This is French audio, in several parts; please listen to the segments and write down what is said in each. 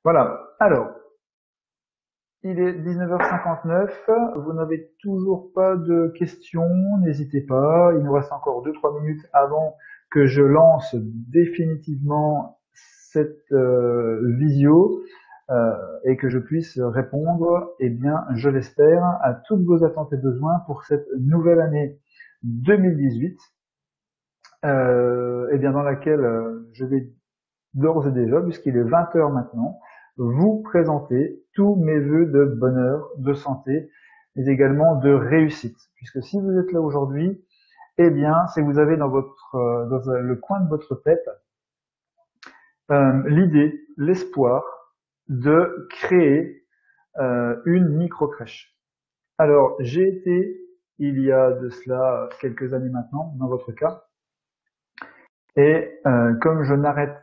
Voilà. Alors, il est 19h59. Vous n'avez toujours pas de questions. N'hésitez pas. Il nous reste encore 2-3 minutes avant que je lance définitivement cette visio et que je puisse répondre, eh bien, je l'espère, à toutes vos attentes et besoins pour cette nouvelle année 2018, eh bien, dans laquelle je vais d'ores et déjà, puisqu'il est 20 heures maintenant, vous présenter tous mes vœux de bonheur, de santé, mais également de réussite. Puisque si vous êtes là aujourd'hui, eh bien, c'est que vous avez dans le coin de votre tête l'idée, l'espoir de créer une micro-crèche. Alors, j'ai été, il y a de cela quelques années maintenant, dans votre cas, et comme je n'arrête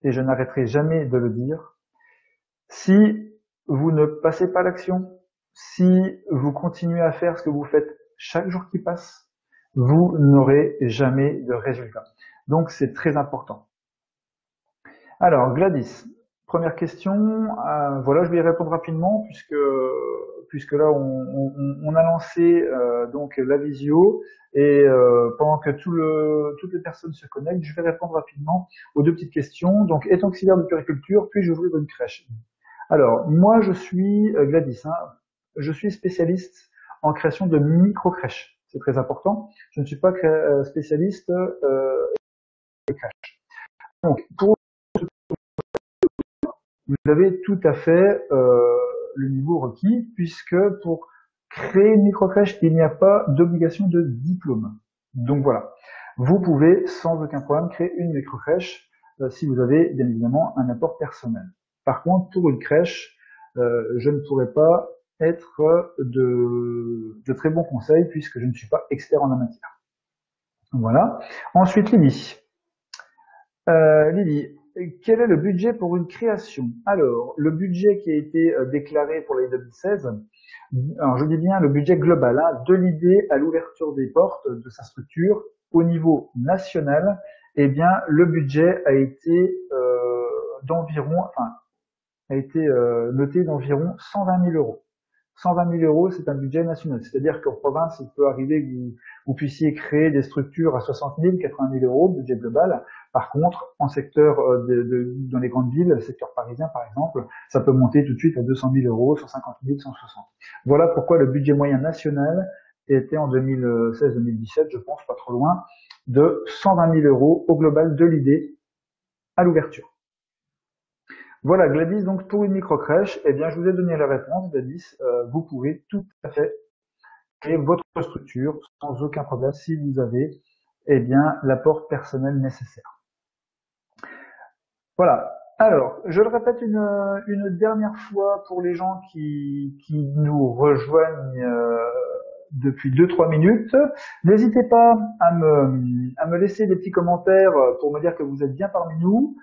et je n'arrêterai jamais de le dire, si vous ne passez pas à l'action, si vous continuez à faire ce que vous faites chaque jour qui passe, vous n'aurez jamais de résultat. Donc c'est très important. Alors Gladys, première question, voilà, je vais y répondre rapidement puisque là on a lancé donc la visio et pendant que toutes les personnes se connectent, je vais répondre rapidement aux deux petites questions. Donc, est auxiliaire de puriculture, puis-je ouvrir une crèche? Alors, moi, je suis Gladys, hein, je suis spécialiste en création de micro-crèches. C'est très important. Je ne suis pas spécialiste des crèches. Donc, vous avez tout à fait le niveau requis, puisque pour créer une micro-crèche, il n'y a pas d'obligation de diplôme. Donc voilà, vous pouvez sans aucun problème créer une micro-crèche si vous avez bien évidemment un apport personnel. Par contre, pour une crèche, je ne pourrais pas être de très bons conseils puisque je ne suis pas expert en la matière. Voilà. Ensuite, Lily. Lily, quel est le budget pour une création? Alors, le budget qui a été déclaré pour l'année 2016, alors je dis bien le budget global, hein, de l'idée à l'ouverture des portes de sa structure au niveau national, eh bien, le budget a été a été noté d'environ 120 000 euros. 120 000 euros, c'est un budget national. C'est-à-dire qu'en province, il peut arriver que vous puissiez créer des structures à 60 000, 80 000 euros, budget global. Par contre, en secteur dans les grandes villes, le secteur parisien par exemple, ça peut monter tout de suite à 200 000 euros, 150 000, 160. Voilà pourquoi le budget moyen national était en 2016-2017, je pense, pas trop loin, de 120 000 euros au global de l'idée à l'ouverture. Voilà, Gladys, donc pour une micro-crèche, eh bien, je vous ai donné la réponse, Gladys. Vous pouvez tout à fait créer votre structure sans aucun problème si vous avez, eh bien, l'apport personnel nécessaire. Voilà. Alors, je le répète une dernière fois pour les gens qui nous rejoignent depuis 2-3 minutes. N'hésitez pas à me laisser des petits commentaires pour me dire que vous êtes bien parmi nous.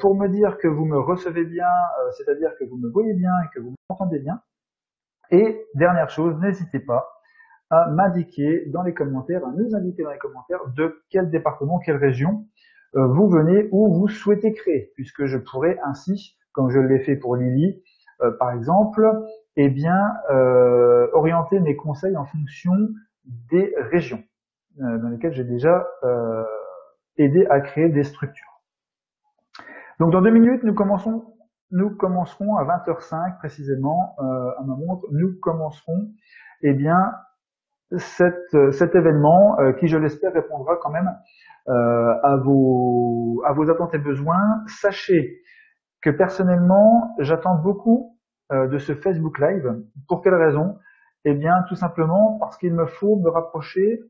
Pour me dire que vous me recevez bien, c'est-à-dire que vous me voyez bien et que vous m'entendez bien. Et dernière chose, n'hésitez pas à m'indiquer dans les commentaires, à nous indiquer dans les commentaires de quel département, quelle région vous venez ou vous souhaitez créer, puisque je pourrais ainsi, comme je l'ai fait pour Lily, par exemple, eh bien, orienter mes conseils en fonction des régions dans lesquelles j'ai déjà aidé à créer des structures. Donc dans 2 minutes, nous commencerons à 20h05 précisément à ma montre. Nous commencerons, eh bien, cet événement qui, je l'espère, répondra quand même à vos attentes et besoins. Sachez que personnellement, j'attends beaucoup de ce Facebook Live. Pour quelle raison? Eh bien, tout simplement parce qu'il me faut me rapprocher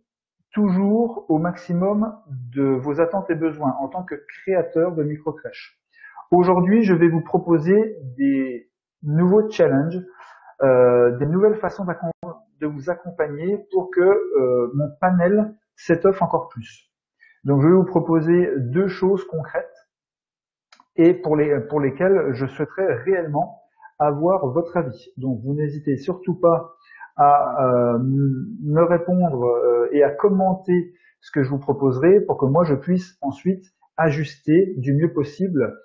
toujours au maximum de vos attentes et besoins en tant que créateur de micro-crèches. Aujourd'hui, je vais vous proposer des nouveaux challenges, des nouvelles façons de vous accompagner pour que mon panel s'étoffe encore plus. Donc, je vais vous proposer 2 choses concrètes et pour lesquelles je souhaiterais réellement avoir votre avis. Donc, vous n'hésitez surtout pas à me répondre et à commenter ce que je vous proposerai pour que moi je puisse ensuite ajuster du mieux possible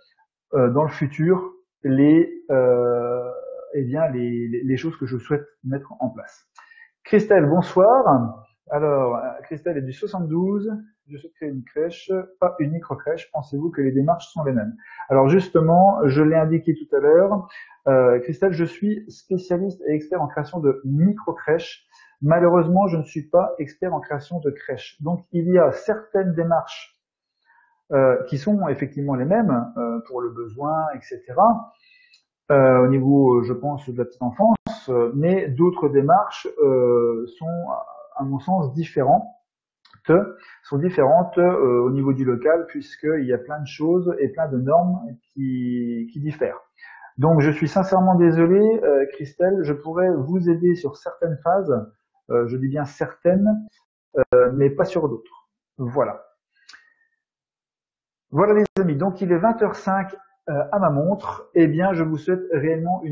dans le futur les, eh bien, les choses que je souhaite mettre en place. Christelle, bonsoir. Alors, Christelle est du 72. Je souhaite créer une crèche, pas une micro-crèche. Pensez-vous que les démarches sont les mêmes? Alors justement, je l'ai indiqué tout à l'heure. Christelle, je suis spécialiste et expert en création de micro-crèches. Malheureusement, je ne suis pas expert en création de crèches. Donc, il y a certaines démarches qui sont effectivement les mêmes pour le besoin, etc. Au niveau, je pense, de la petite enfance, mais d'autres démarches sont, à mon sens, différentes au niveau du local, puisqu'il y a plein de choses et plein de normes qui diffèrent. Donc, je suis sincèrement désolé, Christelle, je pourrais vous aider sur certaines phases, je dis bien certaines, mais pas sur d'autres. Voilà. Voilà les amis, donc il est 20h05 à ma montre. Eh bien, je vous souhaite réellement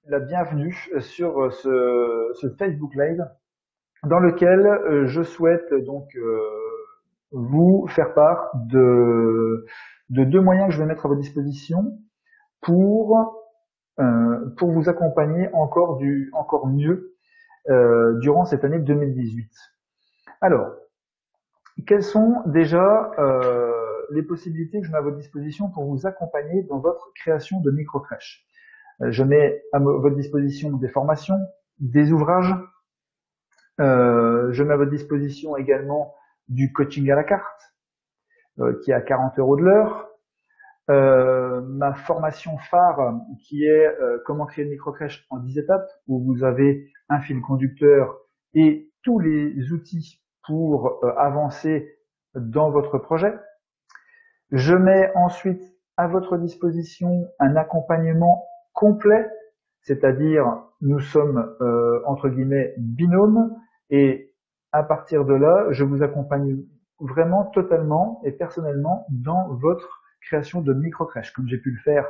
la bienvenue sur ce Facebook Live dans lequel je souhaite donc vous faire part de deux moyens que je vais mettre à votre disposition pour vous accompagner encore mieux durant cette année 2018. Alors, quelles sont déjà les possibilités que je mets à votre disposition pour vous accompagner dans votre création de micro-crèche? Je mets à votre disposition des formations, des ouvrages. Je mets à votre disposition également du coaching à la carte, qui est à 40 € de l'heure. Ma formation phare, qui est comment créer une micro-crèche en 10 étapes, où vous avez un fil conducteur et tous les outils pour avancer dans votre projet. Je mets ensuite à votre disposition un accompagnement complet, c'est-à-dire nous sommes entre guillemets binômes, et à partir de là, je vous accompagne vraiment totalement et personnellement dans votre création de micro-crèche, comme j'ai pu le faire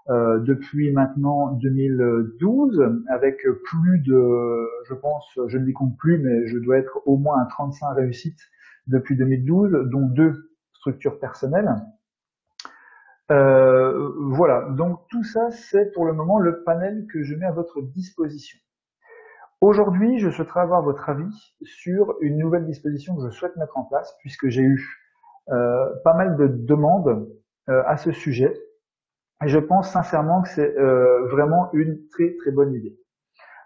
depuis maintenant 2012, avec plus de, je pense, je ne les compte plus, mais je dois être au moins à 35 réussites depuis 2012, dont 2 structures personnelles. Voilà, donc tout ça, c'est pour le moment le panel que je mets à votre disposition. Aujourd'hui, je souhaiterais avoir votre avis sur une nouvelle disposition que je souhaite mettre en place, puisque j'ai eu pas mal de demandes à ce sujet. Et je pense sincèrement que c'est vraiment une très très bonne idée.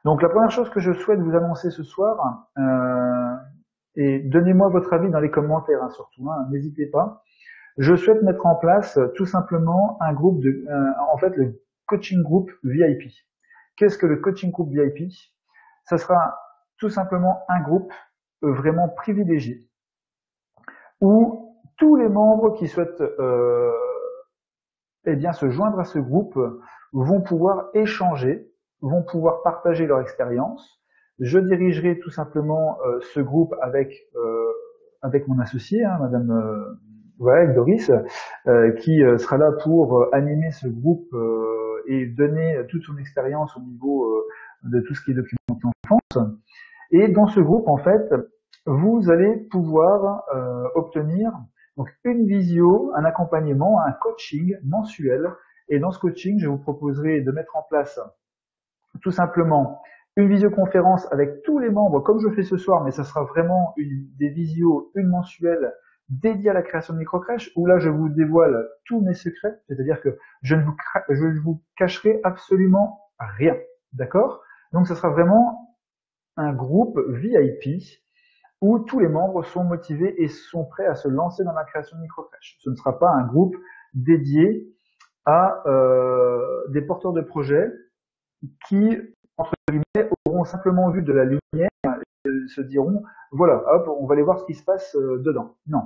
Donc la première chose que je souhaite vous annoncer ce soir, et donnez-moi votre avis dans les commentaires hein, surtout, hein, n'hésitez pas. Je souhaite mettre en place tout simplement un groupe en fait le coaching group VIP. Qu'est-ce que le coaching group VIP? Ça sera tout simplement un groupe vraiment privilégié où tous les membres qui souhaitent eh bien, se joindre à ce groupe vont pouvoir échanger, vont pouvoir partager leur expérience. Je dirigerai tout simplement ce groupe avec mon associé, hein, Madame avec Doris, qui sera là pour animer ce groupe et donner toute son expérience au niveau de tout ce qui est documenté en France. Et dans ce groupe, en fait, vous allez pouvoir obtenir donc une visio, un accompagnement, un coaching mensuel. Et dans ce coaching, je vous proposerai de mettre en place tout simplement une visioconférence avec tous les membres, comme je fais ce soir, mais ça sera vraiment des visios, une mensuelle dédiée à la création de micro-crèches, où là je vous dévoile tous mes secrets, c'est-à-dire que je ne vous cacherai absolument rien, d'accord? Donc ce sera vraiment un groupe VIP où tous les membres sont motivés et sont prêts à se lancer dans la création de micro-crèches. Ce ne sera pas un groupe dédié à des porteurs de projets qui, entre guillemets, auront simplement vu de la lumière et se diront, voilà, hop, on va aller voir ce qui se passe dedans. Non.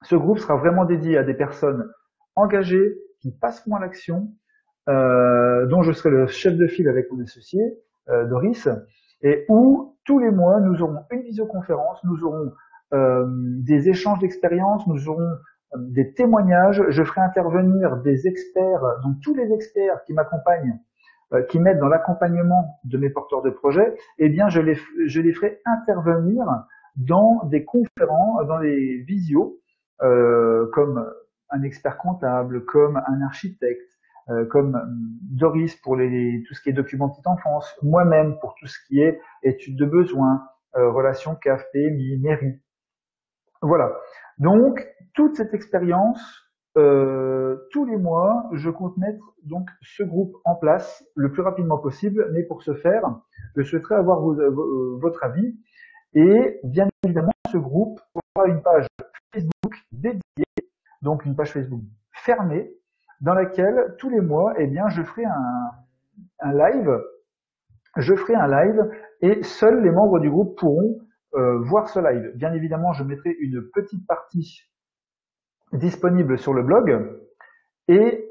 Ce groupe sera vraiment dédié à des personnes engagées, qui passeront à l'action, dont je serai le chef de file avec mon associé, Doris, et où tous les mois, nous aurons une visioconférence, nous aurons des échanges d'expériences, nous aurons des témoignages, je ferai intervenir des experts, donc tous les experts qui m'accompagnent, qui m'aident dans l'accompagnement de mes porteurs de projets, eh bien je les ferai intervenir dans des conférences, dans des visios, comme un expert comptable, comme un architecte, comme Doris pour tout ce qui est documents de petite enfance, moi-même pour tout ce qui est études de besoins, relations CAF, PMI, mairie. Voilà. Donc, toute cette expérience, tous les mois, je compte mettre donc ce groupe en place le plus rapidement possible, mais pour ce faire, je souhaiterais avoir votre avis. Et bien évidemment, ce groupe aura une page Facebook dédiée, donc une page Facebook fermée, dans laquelle tous les mois, eh bien, je ferai un live. Je ferai un live et seuls les membres du groupe pourront voir ce live. Bien évidemment, je mettrai une petite partie disponible sur le blog. Et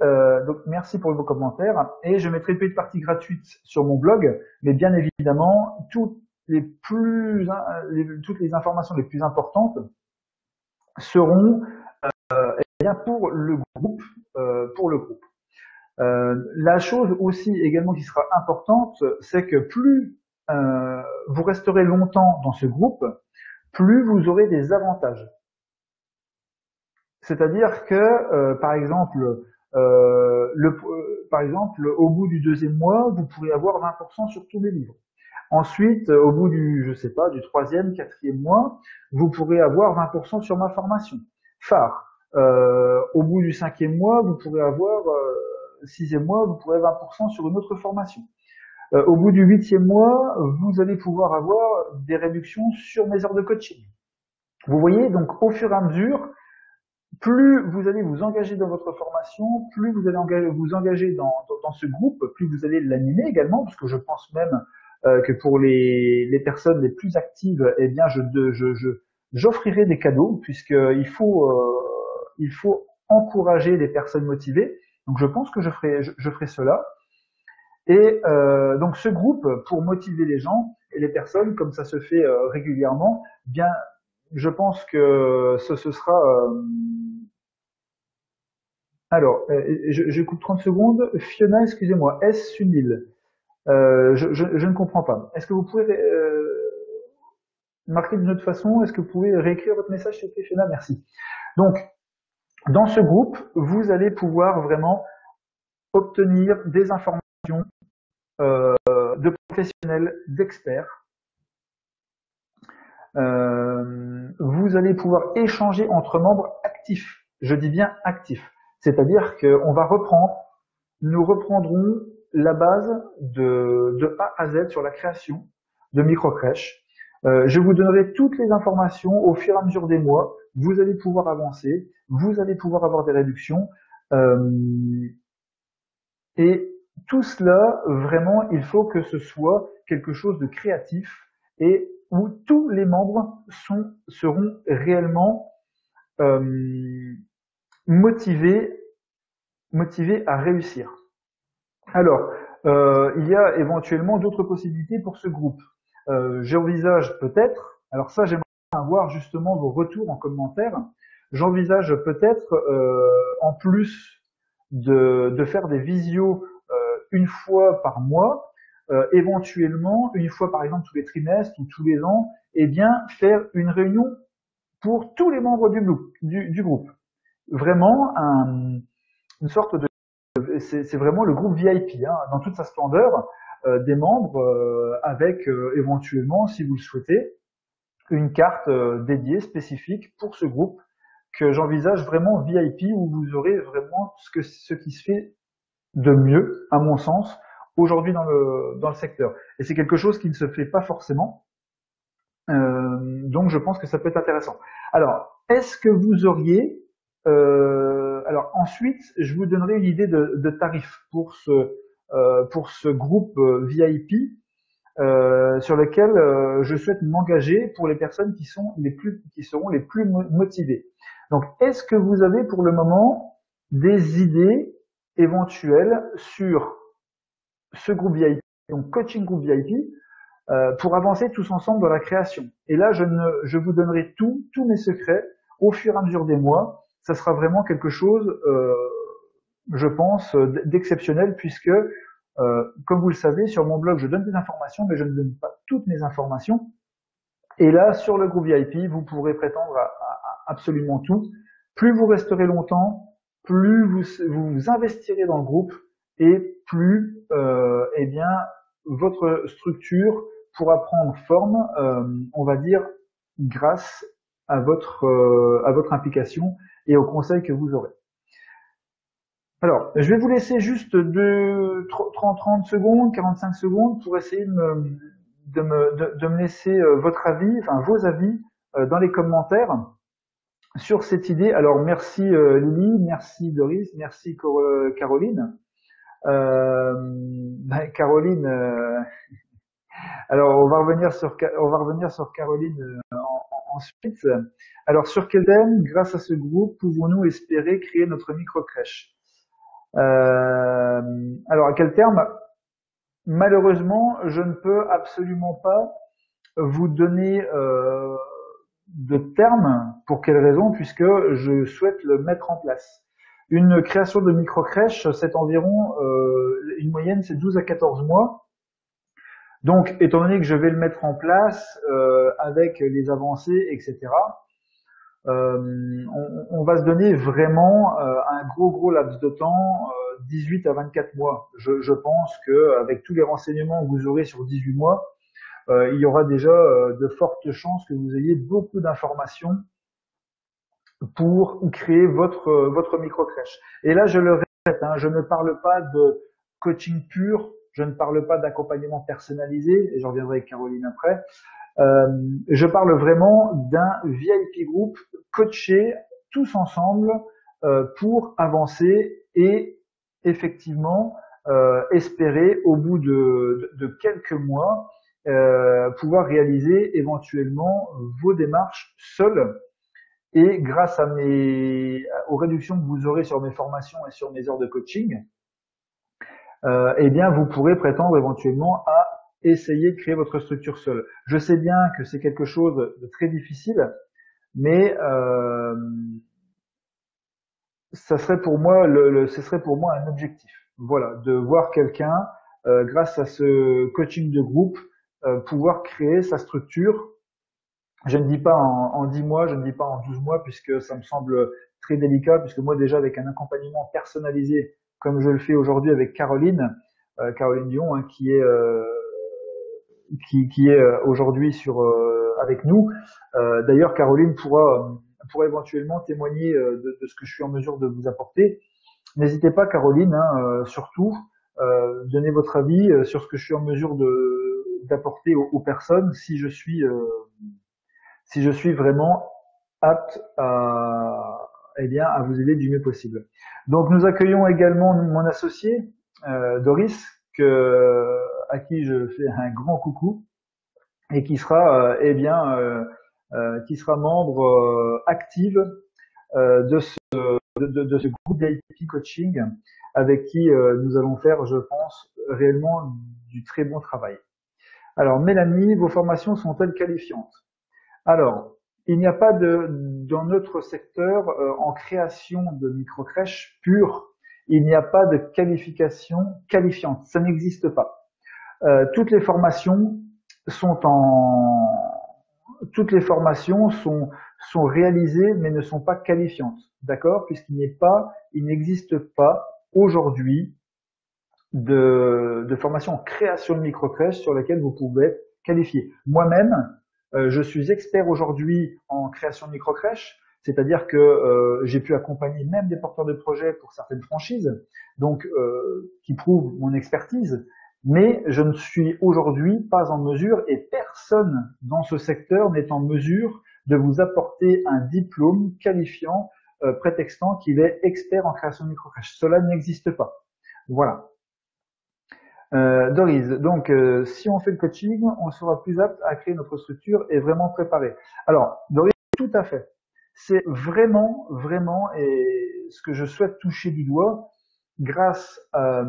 donc merci pour vos commentaires. Et je mettrai une petite partie gratuite sur mon blog, mais bien évidemment, toutes les informations les plus importantes seront bien pour le groupe. La chose aussi également qui sera importante, c'est que plus vous resterez longtemps dans ce groupe, plus vous aurez des avantages. C'est-à-dire que, par exemple, au bout du 2e mois, vous pourrez avoir 20% sur tous les livres. Ensuite, au bout du 3e, 4e mois, vous pourrez avoir 20% sur ma formation phare. Au bout du 5e mois, vous pourrez avoir 6e mois, vous pourrez 20% sur une autre formation. Au bout du 8e mois, vous allez pouvoir avoir des réductions sur mes heures de coaching. Vous voyez, donc au fur et à mesure, plus vous allez vous engager dans votre formation, plus vous allez vous engager dans ce groupe, plus vous allez l'animer également, parce que je pense même que pour les personnes les plus actives, eh bien, j'offrirai des cadeaux, puisqu'il faut encourager les personnes motivées. Donc, je pense que je ferai cela. Et donc, ce groupe, pour motiver les gens et les personnes, comme ça se fait régulièrement, bien, je pense que ce sera... Alors, je coupe 30 secondes. Fiona, excusez-moi, est-ce Sunil? Je ne comprends pas. Est-ce que vous pouvez marquer d'une autre façon? Est-ce que vous pouvez réécrire votre message, s'il vous plaît, Fiona? Merci. Donc, dans ce groupe, vous allez pouvoir vraiment obtenir des informations de professionnels, d'experts. Vous allez pouvoir échanger entre membres actifs. Je dis bien actifs. C'est-à-dire qu'on va nous reprendrons la base de A à Z sur la création de microcrèches. Je vous donnerai toutes les informations au fur et à mesure des mois. Vous allez pouvoir avancer, vous allez pouvoir avoir des réductions. Et tout cela, vraiment, il faut que ce soit quelque chose de créatif et où tous les membres seront réellement motivés à réussir. Alors, il y a éventuellement d'autres possibilités pour ce groupe. J'envisage peut-être, alors ça j'aimerais avoir justement vos retours en commentaire, j'envisage peut-être en plus de faire des visios une fois par mois, éventuellement une fois par exemple tous les trimestres ou tous les ans, eh bien faire une réunion pour tous les membres du groupe. Vraiment une sorte de... C'est vraiment le groupe VIP, hein, dans toute sa splendeur, des membres avec éventuellement, si vous le souhaitez, une carte dédiée, spécifique pour ce groupe que j'envisage vraiment VIP, où vous aurez vraiment ce qui se fait de mieux, à mon sens, aujourd'hui dans le secteur. Et c'est quelque chose qui ne se fait pas forcément. Donc je pense que ça peut être intéressant. Alors, est-ce que vous auriez... alors ensuite, je vous donnerai une idée de tarif pour ce groupe VIP sur lequel je souhaite m'engager pour les personnes qui seront les plus motivées. Donc, est-ce que vous avez pour le moment des idées éventuelles sur ce groupe VIP, donc coaching groupe VIP, pour avancer tous ensemble dans la création? Et là, je vous donnerai tous mes secrets au fur et à mesure des mois. Ça sera vraiment quelque chose, je pense, d'exceptionnel, puisque, comme vous le savez, sur mon blog, je donne des informations, mais je ne donne pas toutes mes informations. Et là, sur le groupe VIP, vous pourrez prétendre à absolument tout. Plus vous resterez longtemps, plus vous investirez dans le groupe, et plus eh bien votre structure pourra prendre forme, on va dire, grâce à votre implication et aux conseils que vous aurez. Alors, je vais vous laisser juste 30 secondes, 45 secondes pour essayer de me laisser votre avis, enfin vos avis dans les commentaires sur cette idée. Alors, merci Lily, merci Doris, merci Caroline. Caroline, alors on va revenir sur Caroline ensuite. Alors, sur quel thème, grâce à ce groupe, pouvons-nous espérer créer notre micro-crèche? Alors, à quel terme? Malheureusement, je ne peux absolument pas vous donner de terme. Pour quelle raison? Puisque je souhaite le mettre en place. Une création de micro-crèche, c'est environ, une moyenne, c'est 12 à 14 mois. Donc, étant donné que je vais le mettre en place avec les avancées, etc., on va se donner vraiment un gros laps de temps, 18 à 24 mois. Je pense que avec tous les renseignements que vous aurez sur 18 mois, il y aura déjà de fortes chances que vous ayez beaucoup d'informations pour créer votre micro-crèche. Et là, je le répète, hein, je ne parle pas de coaching pur, je ne parle pas d'accompagnement personnalisé, et j'en reviendrai avec Caroline après. Je parle vraiment d'un VIP group coaché tous ensemble pour avancer et effectivement espérer au bout de quelques mois pouvoir réaliser éventuellement vos démarches seuls. Et grâce aux réductions que vous aurez sur mes formations et sur mes heures de coaching, eh bien, vous pourrez prétendre éventuellement à essayer de créer votre structure seule. Je sais bien que c'est quelque chose de très difficile, mais ce serait pour moi un objectif. Voilà, de voir quelqu'un, grâce à ce coaching de groupe, pouvoir créer sa structure. Je ne dis pas en 10 mois, je ne dis pas en 12 mois, puisque ça me semble très délicat, puisque moi déjà avec un accompagnement personnalisé, comme je le fais aujourd'hui avec Caroline Dion, hein, qui est aujourd'hui avec nous. D'ailleurs, Caroline pourra éventuellement témoigner de ce que je suis en mesure de vous apporter. N'hésitez pas, Caroline, hein, surtout, donnez votre avis sur ce que je suis en mesure d'apporter aux personnes si je suis vraiment apte eh bien, à vous aider du mieux possible. Donc, nous accueillons également mon associé, Doris, à qui je fais un grand coucou et qui sera, qui sera membre active de ce groupe VIP coaching avec qui nous allons faire, je pense, réellement du très bon travail. Alors, Mélanie, vos formations sont-elles qualifiantes? Alors, il n'y a pas dans notre secteur, en création de micro-crèches pure, il n'y a pas de qualification qualifiante. Ça n'existe pas. Toutes les formations sont réalisées mais ne sont pas qualifiantes. D'accord? Puisqu'il n'existe pas aujourd'hui de formation en création de micro-crèche sur laquelle vous pouvez être qualifié. Moi-même, je suis expert aujourd'hui en création de micro-crèche, c'est-à-dire que j'ai pu accompagner même des porteurs de projets pour certaines franchises, donc qui prouvent mon expertise, mais je ne suis aujourd'hui pas en mesure, et personne dans ce secteur n'est en mesure de vous apporter un diplôme qualifiant prétextant qu'il est expert en création de micro-crèche. Cela n'existe pas. Voilà. Doris, donc si on fait le coaching, on sera plus apte à créer notre structure et vraiment préparé. Alors, Doris, tout à fait. C'est vraiment, et ce que je souhaite toucher du doigt, grâce à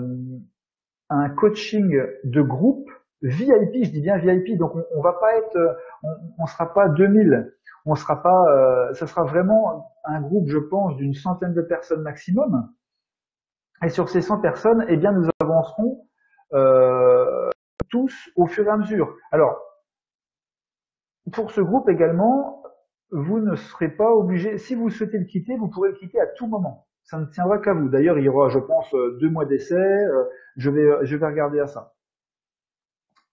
un coaching de groupe VIP, je dis bien VIP, donc on va pas être, on sera pas 2000, on sera pas, ça sera vraiment un groupe, je pense, d'une centaine de personnes maximum. Et sur ces 100 personnes, eh bien, nous avancerons tous au fur et à mesure. Alors, pour ce groupe également, vous ne serez pas obligé, si vous souhaitez le quitter, vous pourrez le quitter à tout moment. ça ne tiendra qu'à vous. D'ailleurs, il y aura, je pense, 2 mois d'essai. Je vais regarder à ça.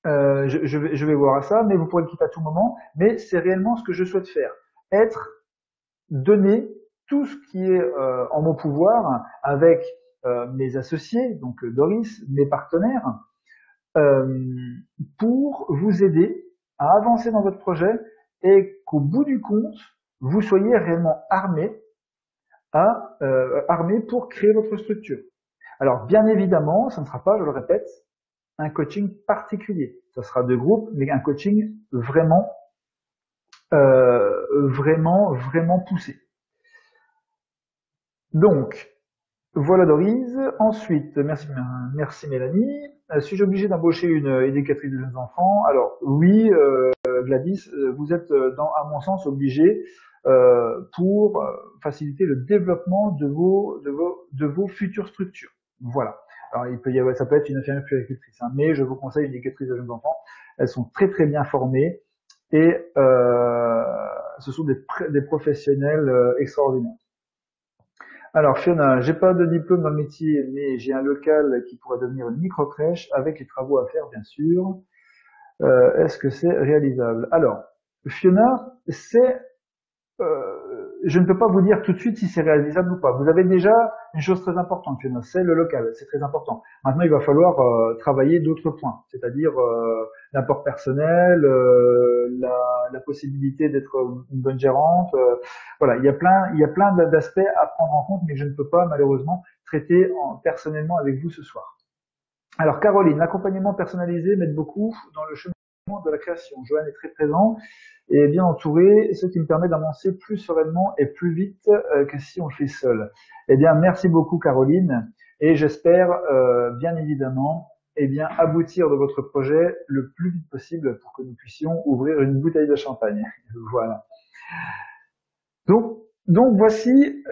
Je vais voir à ça, mais vous pourrez le quitter à tout moment. Mais c'est réellement ce que je souhaite faire. Donner tout ce qui est en mon pouvoir avec mes associés, donc Doris, mes partenaires, euh, pour vous aider à avancer dans votre projet et qu'au bout du compte, vous soyez réellement armé pour créer votre structure. Alors, bien évidemment, ça ne sera pas, je le répète, un coaching particulier. Ça sera de groupe, mais un coaching vraiment poussé. Donc, voilà Doris. Ensuite, merci Mélanie. Suis-je obligé d'embaucher une éducatrice de jeunes enfants? Alors oui, Gladys, vous êtes, à mon sens, obligé pour faciliter le développement de vos futures structures. Voilà. Alors ça peut être une infirmière puéricultrice, hein, mais je vous conseille une éducatrice de jeunes enfants. Elles sont très très bien formées et ce sont des professionnels extraordinaires. Alors Fiona, j'ai pas de diplôme dans le métier, mais j'ai un local qui pourrait devenir une micro-crèche avec les travaux à faire, bien sûr. Est-ce que c'est réalisable? Alors, Fiona, je ne peux pas vous dire tout de suite si c'est réalisable ou pas. Vous avez déjà une chose très importante, Fiona, c'est le local, c'est très important. Maintenant, il va falloir travailler d'autres points, c'est-à-dire l'apport personnel, la possibilité d'être une bonne gérante. Voilà, il y a plein d'aspects à prendre en compte, mais je ne peux pas malheureusement traiter personnellement avec vous ce soir. Alors Caroline, l'accompagnement personnalisé m'aide beaucoup dans le cheminement de la création. Joanne est très présent et bien entouré, ce qui me permet d'avancer plus sereinement et plus vite que si on le fait seul. Eh bien, merci beaucoup Caroline, et j'espère bien évidemment aboutir de votre projet le plus vite possible pour que nous puissions ouvrir une bouteille de champagne. Voilà. Donc voici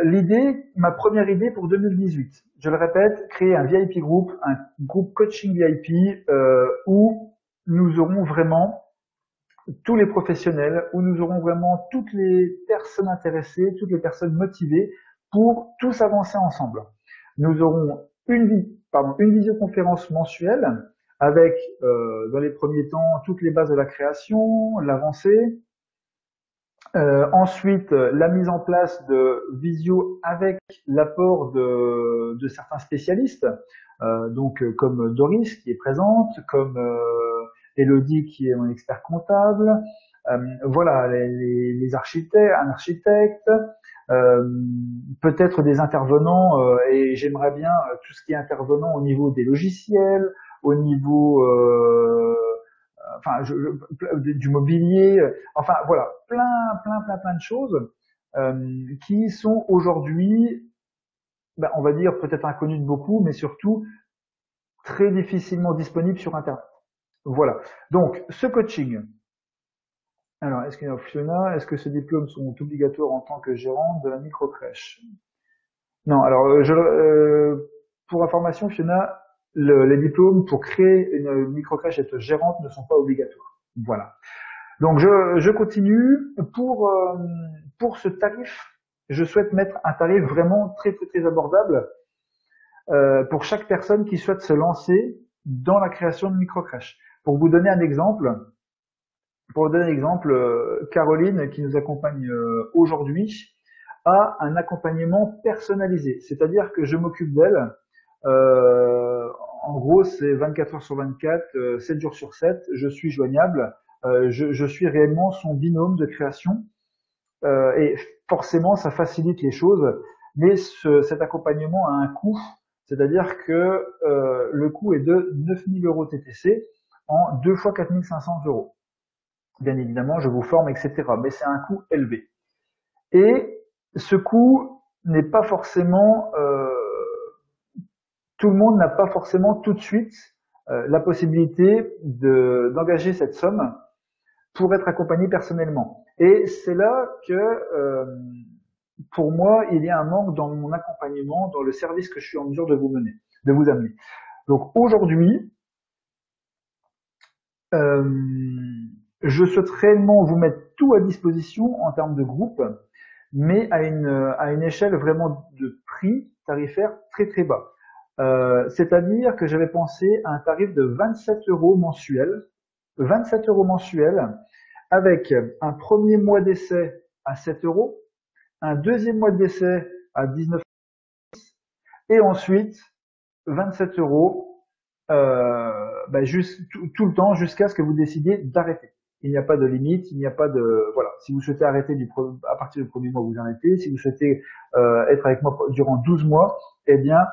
ma première idée pour 2018. Je le répète, créer un VIP groupe, un groupe coaching VIP où nous aurons vraiment tous les professionnels, où nous aurons vraiment toutes les personnes intéressées, toutes les personnes motivées pour tous avancer ensemble. Nous aurons une visioconférence mensuelle avec, dans les premiers temps, toutes les bases de la création, l'avancée. Ensuite, la mise en place de visio avec l'apport de certains spécialistes, donc comme Doris qui est présente, comme Elodie qui est mon expert comptable, voilà, les architectes, un architecte, peut-être des intervenants, et j'aimerais bien tout ce qui est intervenant au niveau des logiciels, au niveau du mobilier, enfin voilà, plein de choses qui sont aujourd'hui, on va dire peut-être inconnues de beaucoup, mais surtout très difficilement disponibles sur Internet. Voilà. Donc, ce coaching. Alors, est-ce qu'il y a Fiona, est-ce que ces diplômes sont obligatoires en tant que gérante de la micro-crèche? Non, alors, pour information, Fiona, les diplômes pour créer une micro-crèche et être gérante ne sont pas obligatoires. Voilà. Donc, je continue. Pour ce tarif, je souhaite mettre un tarif vraiment très, très, très abordable pour chaque personne qui souhaite se lancer dans la création de micro-crèche. Pour vous donner un exemple, Caroline, qui nous accompagne aujourd'hui, a un accompagnement personnalisé. C'est-à-dire que je m'occupe d'elle. En gros, c'est 24 heures sur 24, 7 jours sur 7. Je suis joignable. Je suis réellement son binôme de création. Et forcément, ça facilite les choses. Mais cet accompagnement a un coût. C'est-à-dire que le coût est de 9 000 € TTC en 2 fois 4 500 €. Bien évidemment, je vous forme, etc. Mais c'est un coût élevé. Et ce coût n'est pas forcément... tout le monde n'a pas forcément tout de suite la possibilité d'engager cette somme pour être accompagné personnellement. Et c'est là que, pour moi, il y a un manque dans mon accompagnement, dans le service que je suis en mesure de vous amener. Donc aujourd'hui, je souhaite réellement vous mettre tout à disposition en termes de groupe, mais à une échelle vraiment de prix tarifaire très très bas. C'est-à-dire que j'avais pensé à un tarif de 27 euros mensuel, 27 euros mensuels, avec un premier mois d'essai à 7 euros, un deuxième mois d'essai à 19 et ensuite 27 euros juste tout le temps jusqu'à ce que vous décidiez d'arrêter. Il n'y a pas de limite, il n'y a pas de voilà. Si vous souhaitez arrêter à partir du premier mois, vous arrêtez. Si vous souhaitez être avec moi durant 12 mois, eh bien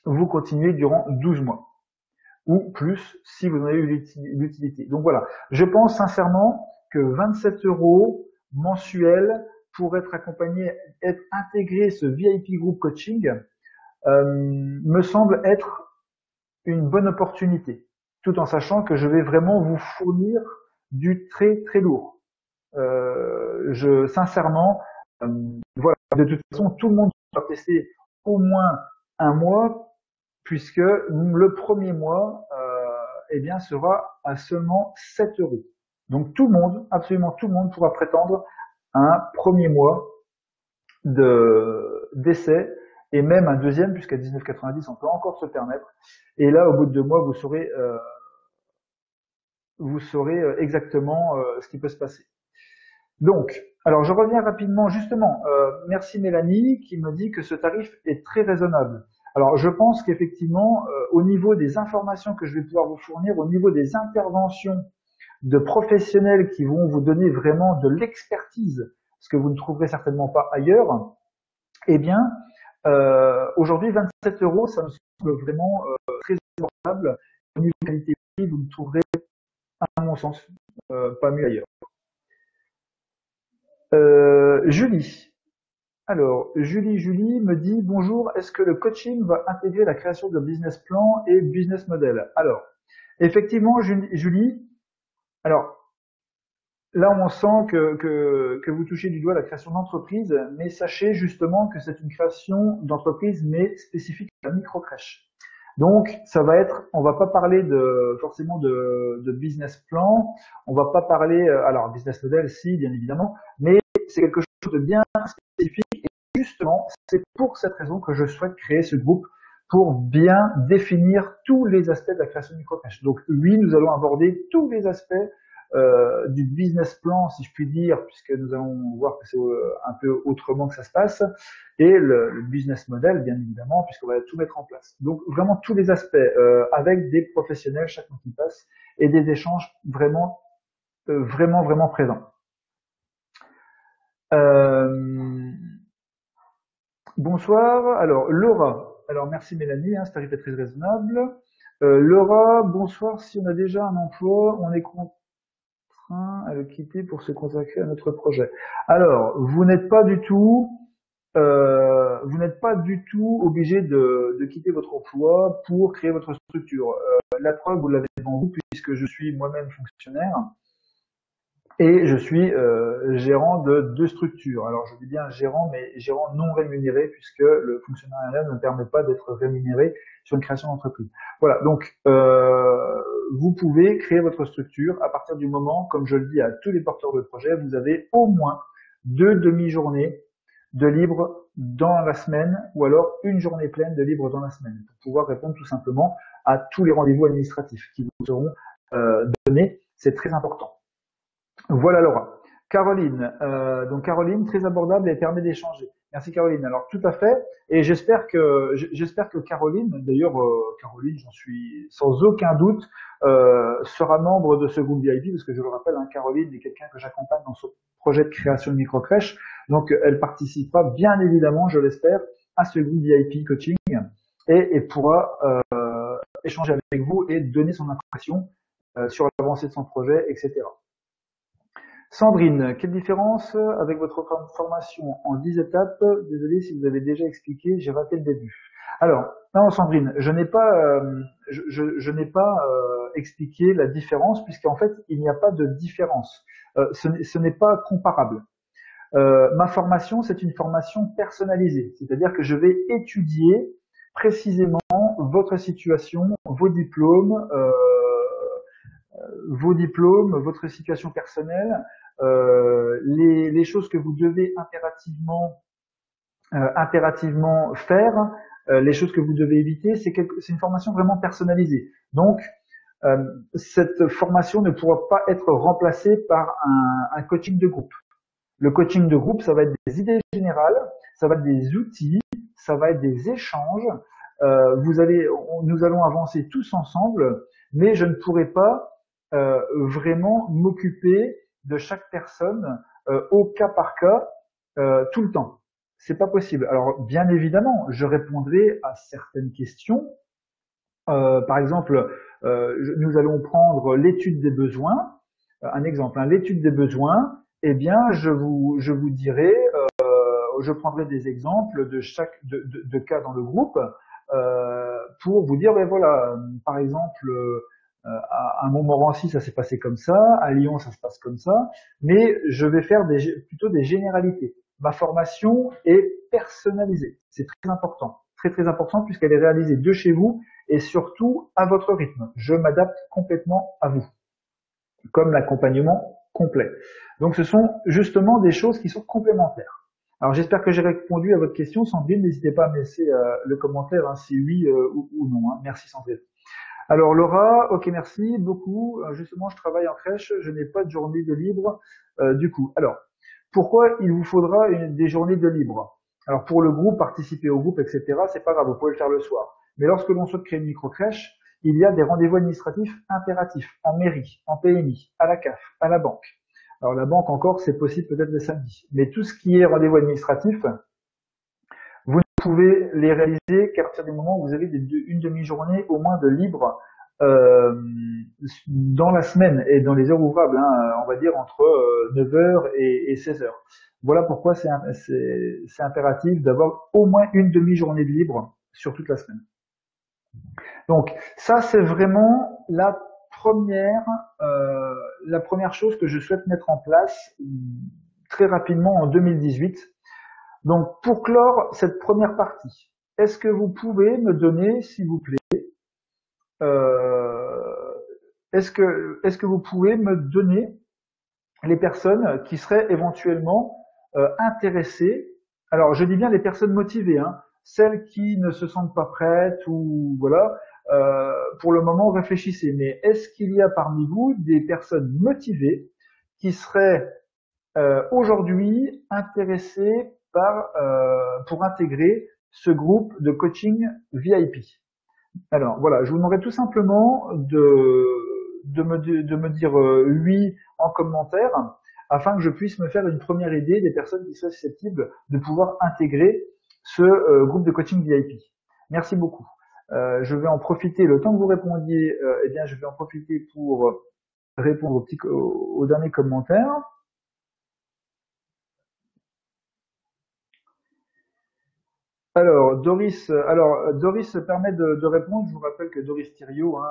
vous continuez durant 12 mois ou plus si vous en avez eu l'utilité. Donc voilà, je pense sincèrement que 27 euros mensuels pour être accompagné, être intégré ce VIP Group Coaching me semble être une bonne opportunité, tout en sachant que je vais vraiment vous fournir du très très lourd. Sincèrement, voilà, de toute façon, tout le monde va tester au moins un mois, puisque le premier mois, eh bien, sera à seulement 7 euros. Donc tout le monde, absolument tout le monde pourra prétendre à un premier mois d'essai et même un deuxième, puisqu'à 19,90 on peut encore se permettre. Et là, au bout de 2 mois, vous saurez exactement ce qui peut se passer. Donc, alors je reviens rapidement, justement, merci Mélanie qui me dit que ce tarif est très raisonnable. Alors je pense qu'effectivement, au niveau des informations que je vais pouvoir vous fournir, au niveau des interventions de professionnels qui vont vous donner vraiment de l'expertise, ce que vous ne trouverez certainement pas ailleurs, eh bien, aujourd'hui 27 euros, ça me semble vraiment très abordable. Au niveau qualité-prix, vous ne trouverez, à mon sens, pas mieux ailleurs. Julie. Alors, Julie me dit bonjour, est-ce que le coaching va intégrer la création de business plan et business model? Alors, effectivement, Julie, alors là on sent que vous touchez du doigt la création d'entreprise, mais sachez justement que c'est une création d'entreprise mais spécifique à la microcrèche. Donc, ça va être, on va pas parler forcément de business plan, on va pas parler, alors business model, si, bien évidemment, mais c'est quelque chose de bien spécifique et justement, c'est pour cette raison que je souhaite créer ce groupe pour bien définir tous les aspects de la création de microcrèche. Donc oui, nous allons aborder tous les aspects du business plan, si je puis dire, puisque nous allons voir que c'est un peu autrement que ça se passe, et le business model, bien évidemment, puisqu'on va tout mettre en place. Donc vraiment tous les aspects avec des professionnels chaque fois qu'ils passent et des échanges vraiment présents. Bonsoir. Alors Laura. Alors merci Mélanie, ce tarif est très raisonnable. Laura, bonsoir. Si on a déjà un emploi, on est contraint à le quitter pour se consacrer à notre projet. Alors vous n'êtes pas du tout obligé de quitter votre emploi pour créer votre structure. La preuve, vous l'avez devant vous, puisque je suis moi-même fonctionnaire. Et je suis gérant de 2 structures. Alors je dis bien gérant, mais gérant non rémunéré, puisque le fonctionnariat ne permet pas d'être rémunéré sur une création d'entreprise. Voilà, donc vous pouvez créer votre structure à partir du moment, comme je le dis à tous les porteurs de projet, vous avez au moins 2 demi-journées de libre dans la semaine, ou alors une journée pleine de libre dans la semaine, pour pouvoir répondre tout simplement à tous les rendez-vous administratifs qui vous seront donnés. C'est très important. Voilà Laura. Caroline, donc Caroline, très abordable et permet d'échanger. Merci Caroline. Alors tout à fait, et j'espère que Caroline, d'ailleurs Caroline, j'en suis sans aucun doute, sera membre de ce groupe VIP, parce que je le rappelle, Caroline est quelqu'un que j'accompagne dans ce projet de création de microcrèche, donc elle participera bien évidemment, je l'espère, à ce groupe VIP coaching et pourra échanger avec vous et donner son impression sur l'avancée de son projet, etc. Sandrine, quelle différence avec votre formation en 10 étapes? Désolé si vous avez déjà expliqué, j'ai raté le début. Alors, non Sandrine, je n'ai pas, expliqué la différence puisqu'en fait, il n'y a pas de différence. Ce n'est pas comparable. Ma formation, c'est une formation personnalisée, c'est-à-dire que je vais étudier précisément votre situation, vos diplômes, votre situation personnelle, les choses que vous devez impérativement faire, les choses que vous devez éviter, c'est une formation vraiment personnalisée. Donc, cette formation ne pourra pas être remplacée par un coaching de groupe. Le coaching de groupe, ça va être des idées générales, ça va être des outils, ça va être des échanges. Nous allons avancer tous ensemble, mais je ne pourrai pas vraiment m'occuper de chaque personne au cas par cas tout le temps. C'est pas possible. Alors bien évidemment, je répondrai à certaines questions. Par exemple, nous allons prendre l'étude des besoins. Un exemple, hein, l'étude des besoins. Eh bien, je vous dirai, je prendrai des exemples de cas dans le groupe pour vous dire, ben voilà, par exemple, à Montmorency, ça s'est passé comme ça, à Lyon, ça se passe comme ça, mais je vais faire plutôt des généralités. Ma formation est personnalisée. C'est très important. Très, très important puisqu'elle est réalisée de chez vous et surtout à votre rythme. Je m'adapte complètement à vous, comme l'accompagnement complet. Donc ce sont justement des choses qui sont complémentaires. Alors j'espère que j'ai répondu à votre question. Sandrine, n'hésitez pas à me laisser le commentaire hein, si oui ou non. Hein. Merci Sandrine. Alors Laura, ok merci beaucoup. Justement, je travaille en crèche, je n'ai pas de journée de libre du coup. Alors, pourquoi il vous faudra des journées de libre? Alors pour le groupe, participer au groupe, etc., c'est pas grave, vous pouvez le faire le soir. Mais lorsque l'on souhaite créer une micro-crèche, il y a des rendez-vous administratifs impératifs en mairie, en PMI, à la CAF, à la banque. Alors la banque encore, c'est possible peut-être le samedi. Mais tout ce qui est rendez-vous administratif, vous ne pouvez les réaliser qu'à partir du moment où vous avez une demi-journée au moins de libre dans la semaine et dans les heures ouvrables, hein, on va dire entre 9h et 16h. Voilà pourquoi c'est impératif d'avoir au moins une demi-journée de libre sur toute la semaine. Donc ça, c'est vraiment la première chose que je souhaite mettre en place très rapidement en 2018. Donc pour clore cette première partie, est-ce que vous pouvez me donner, s'il vous plaît, est-ce que vous pouvez me donner les personnes qui seraient éventuellement intéressées? Alors je dis bien les personnes motivées, hein, celles qui ne se sentent pas prêtes ou voilà. Pour le moment, réfléchissez. Mais est-ce qu'il y a parmi vous des personnes motivées qui seraient aujourd'hui intéressées pour intégrer ce groupe de coaching VIP? Alors voilà, je vous demanderai tout simplement de me dire oui en commentaire afin que je puisse me faire une première idée des personnes qui seraient susceptibles de pouvoir intégrer ce groupe de coaching VIP. Merci beaucoup. Je vais en profiter, le temps que vous répondiez, eh bien je vais en profiter pour répondre au dernier commentaire. Alors Doris permet de répondre. Je vous rappelle que Doris Thiriot, hein,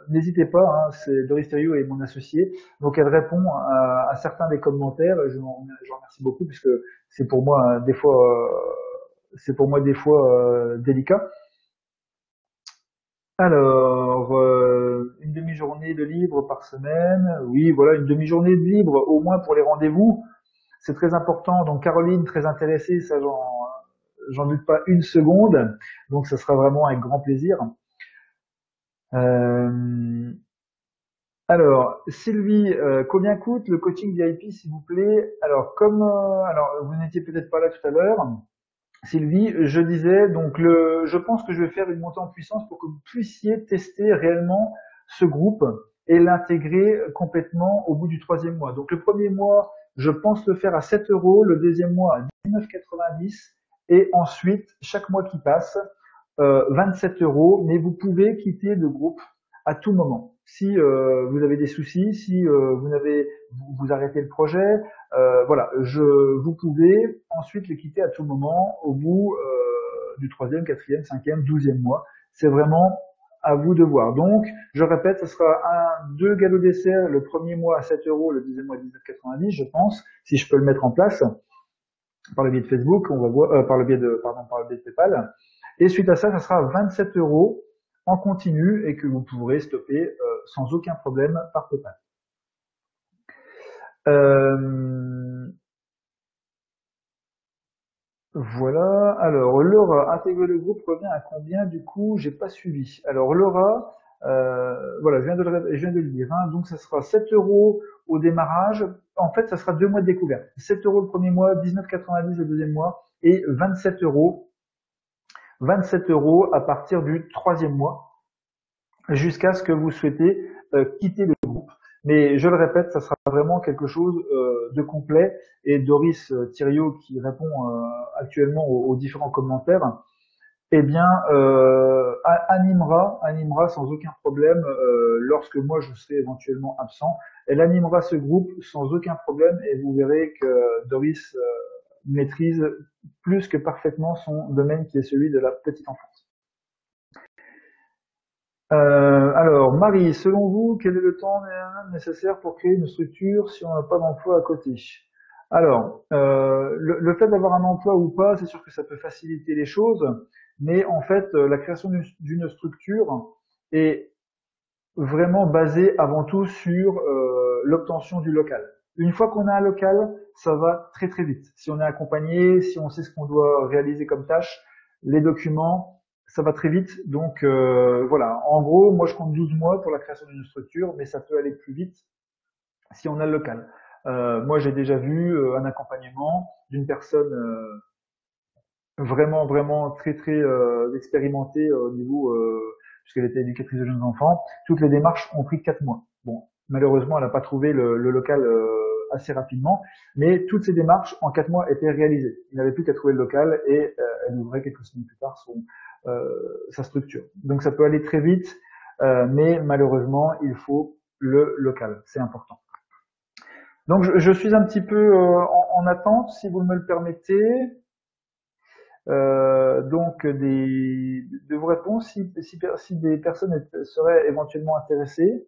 n'hésitez pas, hein, Doris Thiriot est mon associée, donc elle répond à certains des commentaires. Je remercie beaucoup puisque c'est pour moi des fois délicat. Alors une demi-journée de libre par semaine, oui, voilà, une demi-journée de libre au moins pour les rendez-vous, c'est très important. Donc Caroline très intéressée, ça j'en doute pas une seconde, donc ça sera vraiment avec grand plaisir. Alors, Sylvie, combien coûte le coaching VIP, s'il vous plaît? Alors, alors vous n'étiez peut-être pas là tout à l'heure, Sylvie, je disais donc je pense que je vais faire une montée en puissance pour que vous puissiez tester réellement ce groupe et l'intégrer complètement au bout du 3e mois. Donc le premier mois, je pense le faire à 7 €, le deuxième mois à 19,90 et ensuite chaque mois qui passe 27 €. Mais vous pouvez quitter le groupe à tout moment. Si vous avez des soucis, si vous arrêtez le projet, voilà, vous pouvez ensuite les quitter à tout moment au bout du 3e, 4e, 5e, 12e mois. C'est vraiment à vous de voir. Donc, je répète, ce sera 2 galops dessert le premier mois à 7 €, le deuxième mois à 19,90, je pense, si je peux le mettre en place par le biais de Facebook, on va voir, par le biais de PayPal. Et suite à ça, ça sera 27 € en continu et que vous pourrez stopper sans aucun problème par PayPal. Euh, voilà. Alors, Laura, intégrer le groupe revient à combien du coup? J'ai pas suivi. Alors, Laura, voilà, je viens de le dire, hein. Donc, ça sera 7 euros au démarrage. En fait, ça sera 2 mois de découverte. 7 euros le premier mois, 19,90 le deuxième mois et 27 euros à partir du troisième mois jusqu'à ce que vous souhaitez quitter le groupe. Mais je le répète, ça sera vraiment quelque chose de complet. Et Doris Thiriot, qui répond actuellement aux différents commentaires, eh bien, animera sans aucun problème lorsque moi je serai éventuellement absent. Elle animera ce groupe sans aucun problème et vous verrez que Doris maîtrise plus que parfaitement son domaine qui est celui de la petite enfance. Alors, Marie, selon vous, quel est le temps nécessaire pour créer une structure si on n'a pas d'emploi à côté? Alors, le fait d'avoir un emploi ou pas, c'est sûr que ça peut faciliter les choses, mais en fait, la création d'une structure est vraiment basée avant tout sur l'obtention du local. Une fois qu'on a un local, ça va très très vite. Si on est accompagné, si on sait ce qu'on doit réaliser comme tâche, les documents, ça va très vite. Donc voilà, en gros, moi je compte 12 mois pour la création d'une structure, mais ça peut aller plus vite si on a le local. Moi j'ai déjà vu un accompagnement d'une personne vraiment vraiment très très expérimentée au niveau puisqu'elle était éducatrice de jeunes enfants. Toutes les démarches ont pris 4 mois. Bon, malheureusement elle n'a pas trouvé le local assez rapidement, mais toutes ces démarches en 4 mois étaient réalisées. Il n'avait plus qu'à trouver le local et elle ouvrait quelques semaines plus tard sa structure. Donc ça peut aller très vite, mais malheureusement il faut le local, c'est important. Donc je suis un petit peu en attente, si vous me le permettez. Donc de vos réponses, si des personnes seraient éventuellement intéressées.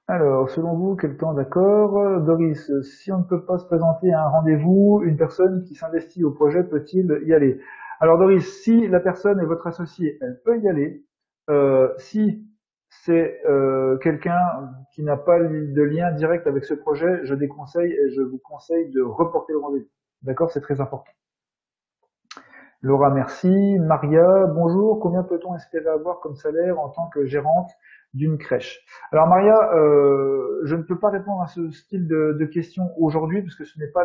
Alors, selon vous, quel temps d'accord? Doris, si on ne peut pas se présenter à un rendez-vous, une personne qui s'investit au projet peut-il y aller? Alors Doris, si la personne est votre associé, elle peut y aller. Si c'est quelqu'un qui n'a pas de lien direct avec ce projet, je déconseille et je vous conseille de reporter le rendez-vous. D'accord? C'est très important. Laura, merci. Maria, bonjour. Combien peut-on espérer avoir comme salaire en tant que gérante d'une crèche? Alors Maria, je ne peux pas répondre à ce style de questions aujourd'hui parce que ce n'est pas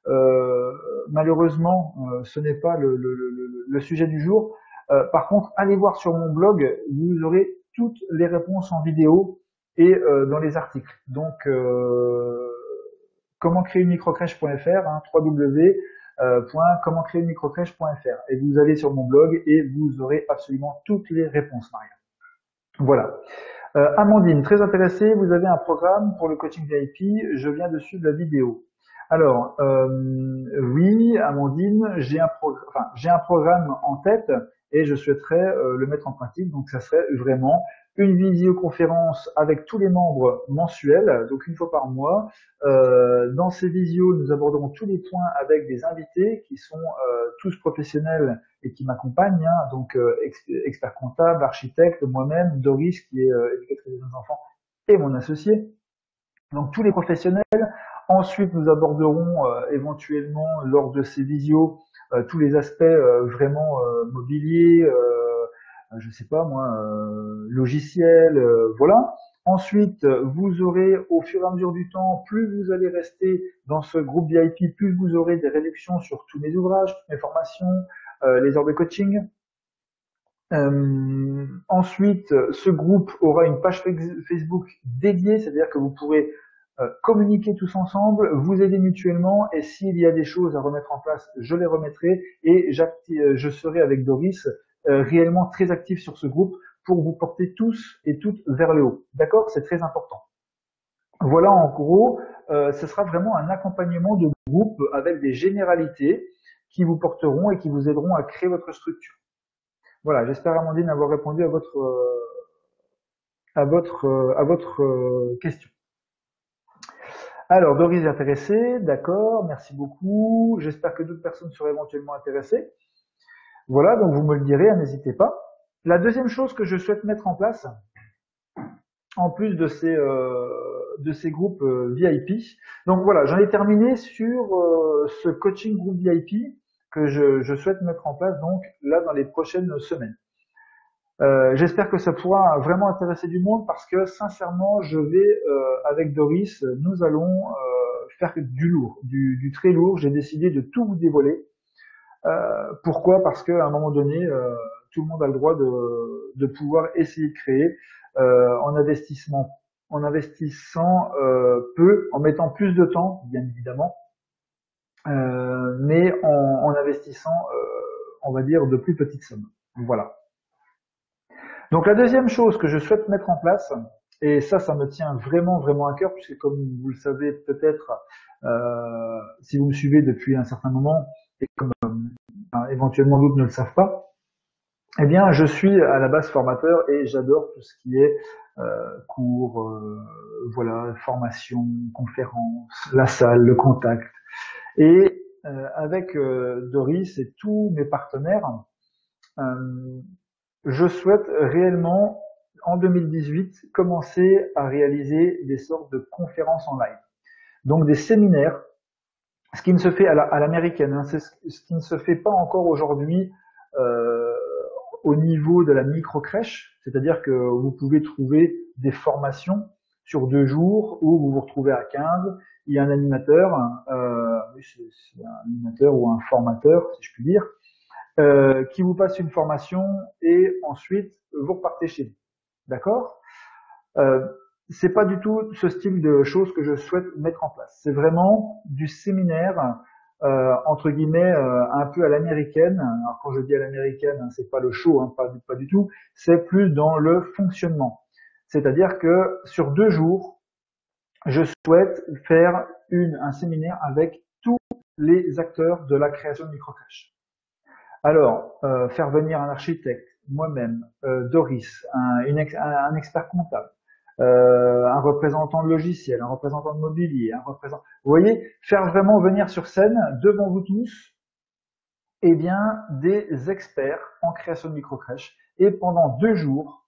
euh, malheureusement, ce n'est pas le sujet du jour. Par contre, allez voir sur mon blog, vous aurez toutes les réponses en vidéo et dans les articles. Donc, comment créer une microcrèche.fr, hein, www.commentcréeuremicrocrèche.fr et vous allez sur mon blog et vous aurez absolument toutes les réponses, Maria. Voilà. Amandine, très intéressée, vous avez un programme pour le coaching VIP, je viens de suivre la vidéo. Alors, oui, Amandine, j'ai un programme en tête et je souhaiterais le mettre en pratique. Donc, ça serait vraiment une visioconférence avec tous les membres mensuels, donc une fois par mois. Dans ces visios, nous aborderons tous les points avec des invités qui sont tous professionnels et qui m'accompagnent, hein, donc expert comptable, architecte, moi-même, Doris qui est éducatrice des jeunes enfants et mon associé. Donc tous les professionnels. Ensuite, nous aborderons éventuellement lors de ces visios tous les aspects vraiment mobiliers, je sais pas moi, logiciels, voilà. Ensuite, vous aurez au fur et à mesure du temps, plus vous allez rester dans ce groupe VIP, plus vous aurez des réductions sur tous mes ouvrages, toutes mes formations, les heures de coaching. Ensuite, ce groupe aura une page Facebook dédiée, c'est-à-dire que vous pourrez communiquer tous ensemble, vous aider mutuellement, et s'il y a des choses à remettre en place, je les remettrai, et je serai avec Doris réellement très actif sur ce groupe pour vous porter tous et toutes vers le haut. D'accord? C'est très important. Voilà en gros, ce sera vraiment un accompagnement de groupe avec des généralités qui vous porteront et qui vous aideront à créer votre structure. Voilà, j'espère Amandine avoir répondu à votre question. Alors, Doris est intéressée, d'accord, merci beaucoup. J'espère que d'autres personnes seraient éventuellement intéressées. Voilà, donc vous me le direz, n'hésitez pas. La deuxième chose que je souhaite mettre en place, en plus de ces groupes VIP. Donc voilà, j'en ai terminé sur ce coaching groupe VIP que je souhaite mettre en place donc là dans les prochaines semaines. J'espère que ça pourra vraiment intéresser du monde parce que sincèrement, je vais avec Doris, nous allons faire du lourd, du très lourd. J'ai décidé de tout vous dévoiler. Pourquoi? Parce qu'à un moment donné, tout le monde a le droit de pouvoir essayer de créer en investissant peu, en mettant plus de temps, bien évidemment, mais en investissant, on va dire, de plus petites sommes. Voilà. Donc la deuxième chose que je souhaite mettre en place, et ça me tient vraiment vraiment à cœur, puisque comme vous le savez peut-être, si vous me suivez depuis un certain moment, et comme éventuellement d'autres ne le savent pas, eh bien je suis à la base formateur et j'adore tout ce qui est cours, voilà, formation, conférence, la salle, le contact. Et avec Doris et tous mes partenaires, je souhaite réellement, en 2018, commencer à réaliser des sortes de conférences en live. Donc des séminaires, ce qui ne se fait à l'américaine, hein, c'est ce qui ne se fait pas encore aujourd'hui au niveau de la micro-crèche, c'est-à-dire que vous pouvez trouver des formations sur 2 jours où vous vous retrouvez à 15, il y a un animateur, c'est un animateur ou un formateur, si je puis dire, qui vous passe une formation et ensuite vous repartez chez vous. D'accord? C'est pas du tout ce style de choses que je souhaite mettre en place. C'est vraiment du séminaire entre guillemets un peu à l'américaine. Alors quand je dis à l'américaine, hein, c'est pas le show, hein, pas du tout. C'est plus dans le fonctionnement. C'est-à-dire que sur 2 jours, je souhaite faire un séminaire avec tous les acteurs de la création de microcrèches. Alors, faire venir un architecte, moi-même, Doris, un expert comptable, un représentant de logiciel, un représentant de mobilier, vous voyez, faire vraiment venir sur scène, devant vous tous, eh bien, des experts en création de microcrèches. Et pendant 2 jours,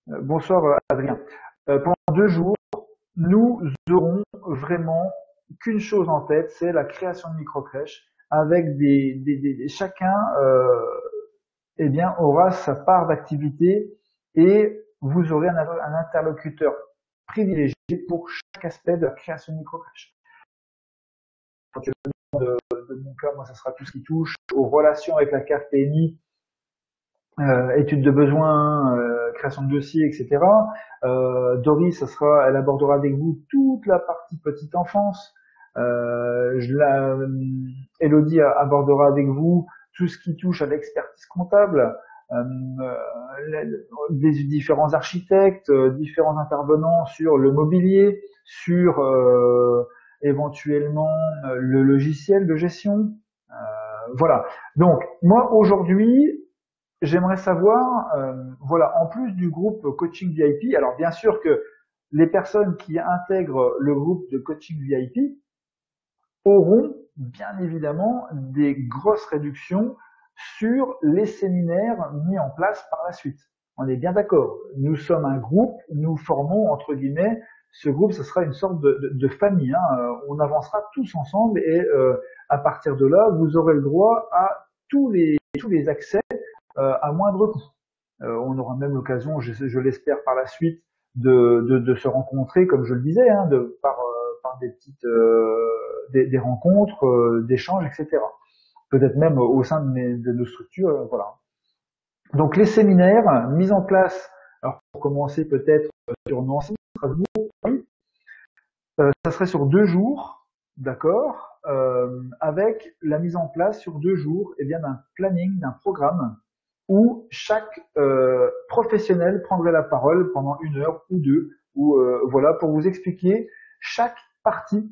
bonsoir Adrien, pendant 2 jours, nous aurons vraiment qu'une chose en tête, c'est la création de microcrèches avec chacun eh bien aura sa part d'activité et vous aurez un interlocuteur privilégié pour chaque aspect de la création de microcrèches. De mon cas, moi, ça sera tout ce qui touche aux relations avec la carte PMI, études de besoins, création de dossiers, etc. Doris, elle abordera avec vous toute la partie petite enfance. Elodie abordera avec vous tout ce qui touche à l'expertise comptable, des différents architectes, différents intervenants sur le mobilier, sur éventuellement le logiciel de gestion. Voilà. Donc moi aujourd'hui, j'aimerais savoir, voilà, en plus du groupe coaching VIP, alors bien sûr que les personnes qui intègrent le groupe de coaching VIP auront bien évidemment des grosses réductions sur les séminaires mis en place par la suite. On est bien d'accord. Nous sommes un groupe, nous formons entre guillemets, ce groupe, ce sera une sorte de famille. Hein. On avancera tous ensemble et à partir de là, vous aurez le droit à tous les accès à moindre coût. On aura même l'occasion, je l'espère par la suite, de se rencontrer, comme je le disais, hein, par des petites des rencontres, d'échanges, etc. Peut-être même au sein de nos structures, voilà. Donc les séminaires mis en place, alors pour commencer peut-être sur Nancy, Strasbourg, ça serait sur 2 jours, d'accord, avec la mise en place sur 2 jours, eh bien d'un planning, d'un programme où chaque professionnel prendrait la parole pendant 1 heure ou 2, ou voilà, pour vous expliquer chaque partie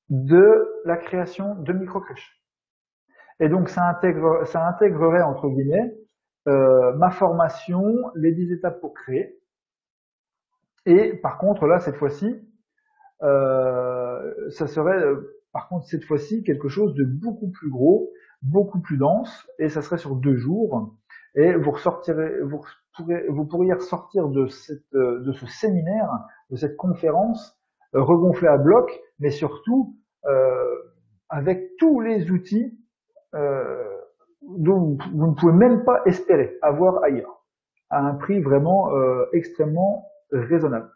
de la création de microcrèches. Et donc ça intégrerait entre guillemets ma formation, les 10 étapes pour créer. Et par contre là cette fois-ci, ça serait par contre cette fois-ci quelque chose de beaucoup plus gros, beaucoup plus dense, et ça serait sur 2 jours. et vous pourriez ressortir de ce séminaire, de cette conférence, regonflé à bloc, mais surtout avec tous les outils dont vous ne pouvez même pas espérer avoir ailleurs, à un prix vraiment extrêmement raisonnable.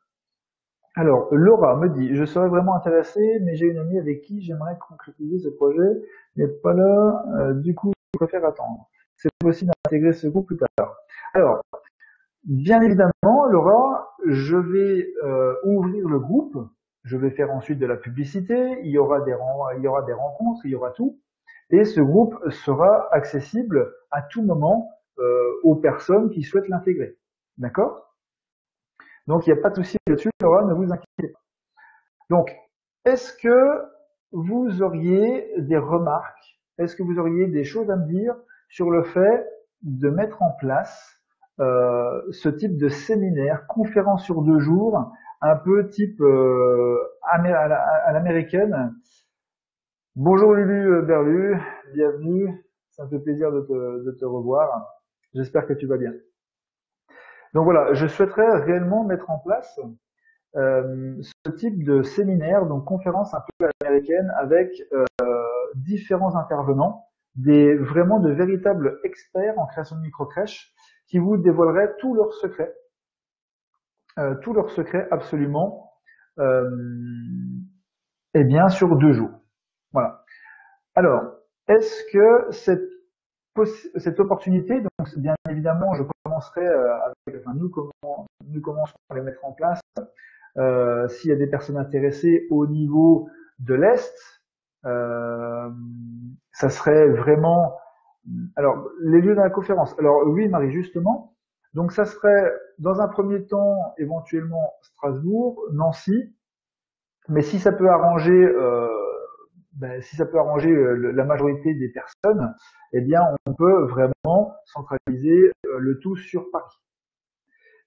Alors, Laura me dit, je serais vraiment intéressée, mais j'ai une amie avec qui j'aimerais concrétiser ce projet, n'est pas là, du coup, je préfère attendre. C'est possible d'intégrer ce groupe plus tard. Alors, bien évidemment, Laura, je vais ouvrir le groupe, je vais faire ensuite de la publicité, il y aura des rencontres, il y aura tout, et ce groupe sera accessible à tout moment aux personnes qui souhaitent l'intégrer. D'accord? Donc, il n'y a pas de souci là-dessus, Laura, ne vous inquiétez pas. Donc, est-ce que vous auriez des remarques, est-ce que vous auriez des choses à me dire sur le fait de mettre en place ce type de séminaire, conférence sur 2 jours, un peu type à l'américaine? Bonjour Lulu Berlu, bienvenue, ça me fait plaisir de te revoir, j'espère que tu vas bien. Donc voilà, je souhaiterais réellement mettre en place ce type de séminaire, donc conférence un peu américaine avec différents intervenants, vraiment de véritables experts en création de microcrèches qui vous dévoileraient tous leurs secrets absolument, et bien sur 2 jours. Voilà. Alors, est-ce que cette opportunité, donc bien évidemment, je commencerai nous commencerons à les mettre en place. S'il y a des personnes intéressées au niveau de l'Est, ça serait vraiment... Alors, les lieux de la conférence. Alors oui, Marie, justement. Donc ça serait, dans un premier temps, éventuellement Strasbourg, Nancy. Mais si ça peut arranger, la majorité des personnes, eh bien, on peut vraiment centraliser le tout sur Paris.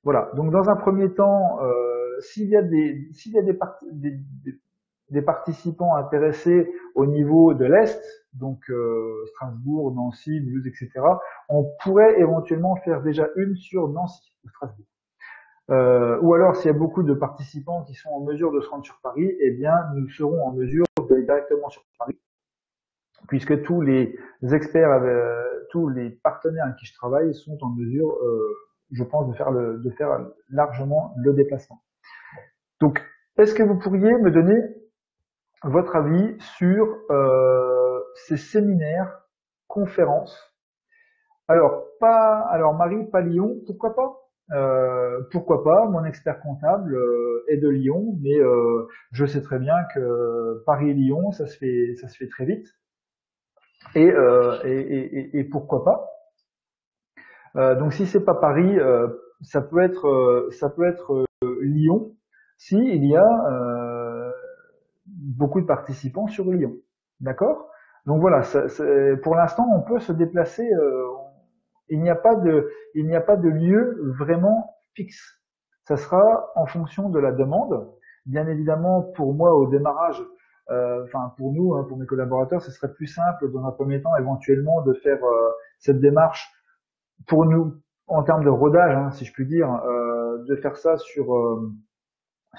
Voilà. Donc, dans un premier temps, s'il y a des participants intéressés au niveau de l'Est, donc Strasbourg, Nancy, Mulhouse, etc., on pourrait éventuellement faire déjà une sur Nancy ou Strasbourg. Ou alors, s'il y a beaucoup de participants qui sont en mesure de se rendre sur Paris, eh bien, nous serons en mesure d'aller directement sur Paris, puisque tous les experts, tous les partenaires avec qui je travaille sont en mesure, je pense, de faire largement le déplacement. Donc, est-ce que vous pourriez me donner votre avis sur ces séminaires, conférences? Alors Marie, pas Lyon, pourquoi pas? Pourquoi pas? Mon expert comptable est de Lyon, mais je sais très bien que Paris-Lyon, ça se fait très vite. Et pourquoi pas? Donc si c'est pas Paris, ça peut être Lyon, si il y a beaucoup de participants sur Lyon. D'accord? Donc voilà, pour l'instant, on peut se déplacer. Il n'y a pas de lieu vraiment fixe. Ça sera en fonction de la demande. Bien évidemment, pour moi, au démarrage, enfin pour nous, hein, pour mes collaborateurs, ce serait plus simple dans un premier temps, éventuellement, de faire cette démarche pour nous en termes de rodage, hein, si je puis dire, de faire ça sur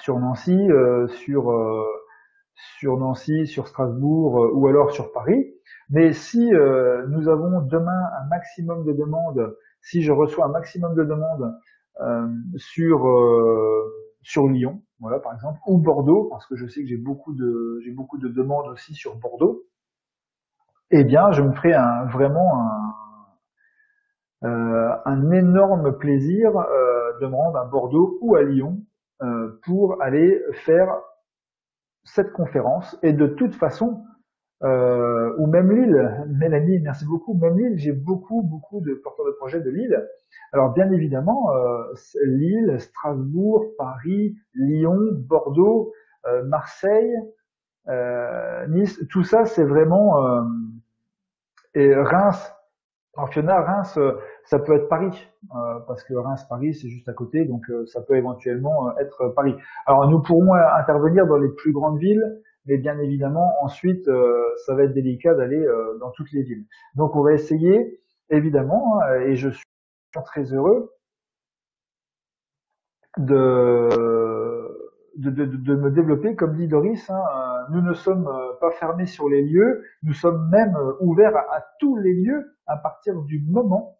Nancy, sur Nancy, sur Strasbourg ou alors sur Paris. Mais si nous avons demain un maximum de demandes, si je reçois un maximum de demandes sur Lyon, voilà par exemple, ou Bordeaux, parce que je sais que j'ai beaucoup de demandes aussi sur Bordeaux, eh bien je me ferai vraiment un énorme plaisir de me rendre à Bordeaux ou à Lyon pour aller faire cette conférence. Et de toute façon, ou même Lille, Mélanie, merci beaucoup, même Lille, j'ai beaucoup de porteurs de projets de Lille. Alors bien évidemment, Lille, Strasbourg, Paris, Lyon, Bordeaux, Marseille, Nice, tout ça c'est vraiment... et Reims, en Fiona, Reims, ça peut être Paris, parce que Reims-Paris, c'est juste à côté, donc ça peut éventuellement être Paris. Alors nous pourrons intervenir dans les plus grandes villes, mais bien évidemment, ensuite, ça va être délicat d'aller dans toutes les villes. Donc on va essayer, évidemment, et je suis très heureux de me développer. Comme dit Doris, hein, nous ne sommes pas fermés sur les lieux, nous sommes même ouverts à tous les lieux à partir du moment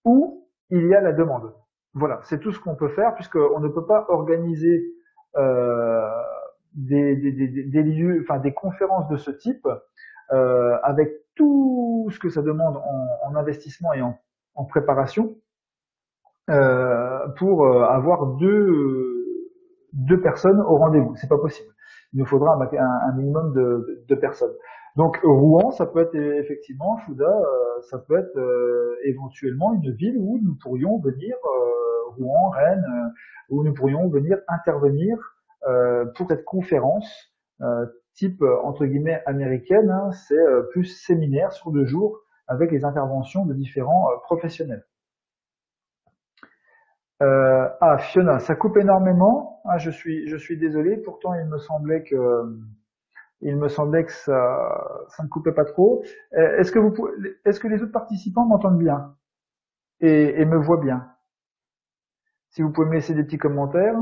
où il y a la demande. Voilà, c'est tout ce qu'on peut faire puisqu'on ne peut pas organiser euh, des lieux, enfin des conférences de ce type avec tout ce que ça demande en investissement et en préparation pour avoir deux personnes au rendez-vous. C'est pas possible. Il nous faudra un minimum de personnes. Donc Rouen, ça peut être effectivement, Fouda, ça peut être éventuellement une ville où nous pourrions venir, Rouen, Rennes, où nous pourrions venir intervenir pour cette conférence type entre guillemets américaine. Hein, c'est plus séminaire sur 2 jours avec les interventions de différents professionnels. Fiona, ça coupe énormément. Ah, je suis désolé. Pourtant, il me semblait que ça ne coupait pas trop. Est-ce que les autres participants m'entendent bien et me voient bien? Si vous pouvez me laisser des petits commentaires.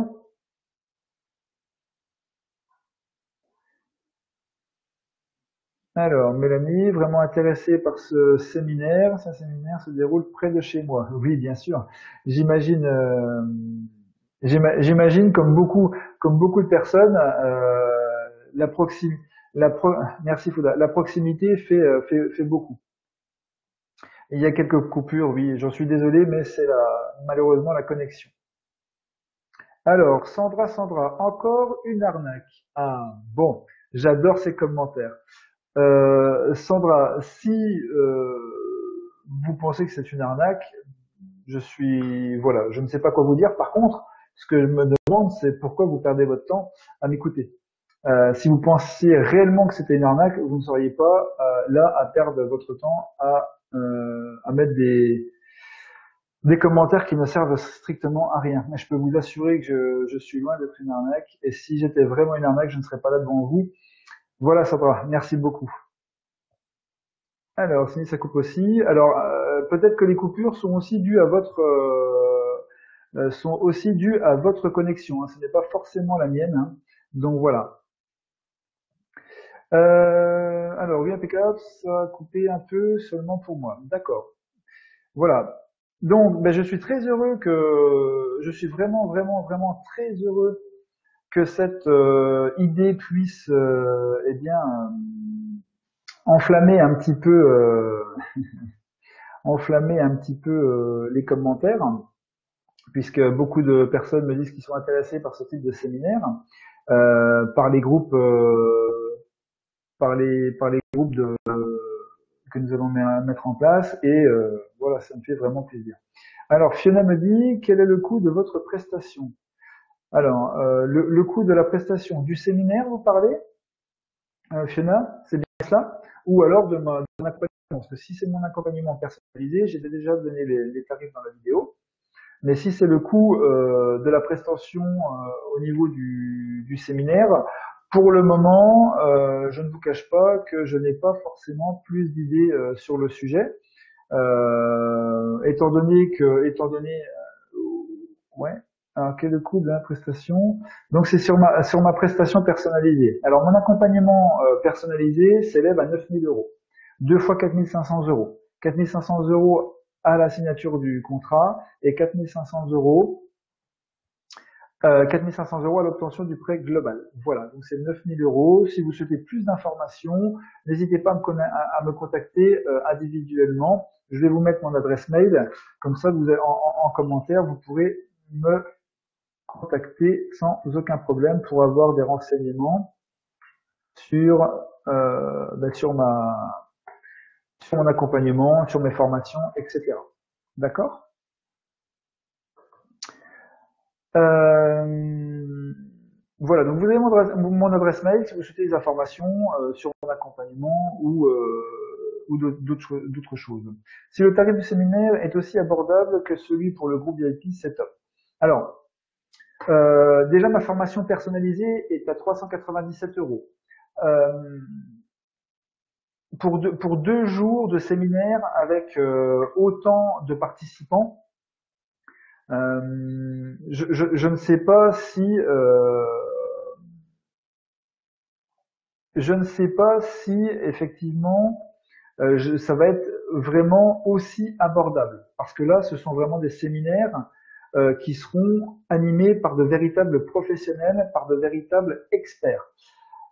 Alors, Mélanie, vraiment intéressée par ce séminaire. Ce séminaire se déroule près de chez moi. Oui, bien sûr. J'imagine, j'imagine comme beaucoup de personnes, la proximité, merci Fouda, la proximité fait beaucoup. Il y a quelques coupures, oui, j'en suis désolé, mais c'est malheureusement la connexion. Alors, Sandra, encore une arnaque. Ah, bon, j'adore ces commentaires. Sandra, si vous pensez que c'est une arnaque, voilà, je ne sais pas quoi vous dire. Par contre, ce que je me demande, c'est pourquoi vous perdez votre temps à m'écouter. Si vous pensiez réellement que c'était une arnaque, vous ne seriez pas là à perdre votre temps à mettre des commentaires qui ne servent strictement à rien. Mais je peux vous assurer que je suis loin d'être une arnaque. Et si j'étais vraiment une arnaque, je ne serais pas là devant vous. Voilà, Sandra, merci beaucoup. Alors, si ça coupe aussi. Alors, peut-être que les coupures sont aussi dues à votre connexion. Hein. Ce n'est pas forcément la mienne. Hein. Donc voilà. Alors, oui, impeccable, ça a coupé un peu seulement pour moi. D'accord. Voilà. Donc, ben, je suis vraiment, vraiment, vraiment très heureux que cette idée puisse, eh bien, enflammer un petit peu, les commentaires, puisque beaucoup de personnes me disent qu'ils sont intéressés par ce type de séminaire, par les groupes, par les groupes que nous allons mettre en place, et voilà, ça me fait vraiment plaisir. Alors, Fiona me dit, quel est le coût de votre prestation? Alors, le coût de la prestation du séminaire, vous parlez, Fiona, c'est bien cela? Ou alors de mon accompagnement? Parce que si c'est mon accompagnement personnalisé, j'ai déjà donné les tarifs dans la vidéo. Mais si c'est le coût de la prestation au niveau du séminaire, pour le moment, je ne vous cache pas que je n'ai pas forcément plus d'idées sur le sujet, étant donné, ouais. Alors quel est le coût de la prestation? Donc c'est sur ma prestation personnalisée. Alors mon accompagnement personnalisé s'élève à 9 000 euros, 2 fois 4 500 euros, 4 500 euros à la signature du contrat et 4 500 euros 4 500 euros à l'obtention du prêt global. Voilà, donc c'est 9 000 euros. Si vous souhaitez plus d'informations, n'hésitez pas à me contacter individuellement. Je vais vous mettre mon adresse mail, comme ça vous en commentaire, vous pourrez me contacter sans aucun problème pour avoir des renseignements sur sur mon accompagnement, sur mes formations, etc. D'accord? Voilà, donc vous avez mon adresse mail si vous souhaitez des informations sur mon accompagnement ou d'autres choses. Si le tarif du séminaire est aussi abordable que celui pour le groupe VIP, c'est top. Alors, déjà ma formation personnalisée est à 397 euros. Pour 2 jours de séminaire avec autant de participants, Je ne sais pas si effectivement ça va être vraiment aussi abordable, parce que là, ce sont vraiment des séminaires qui seront animés par de véritables professionnels, par de véritables experts.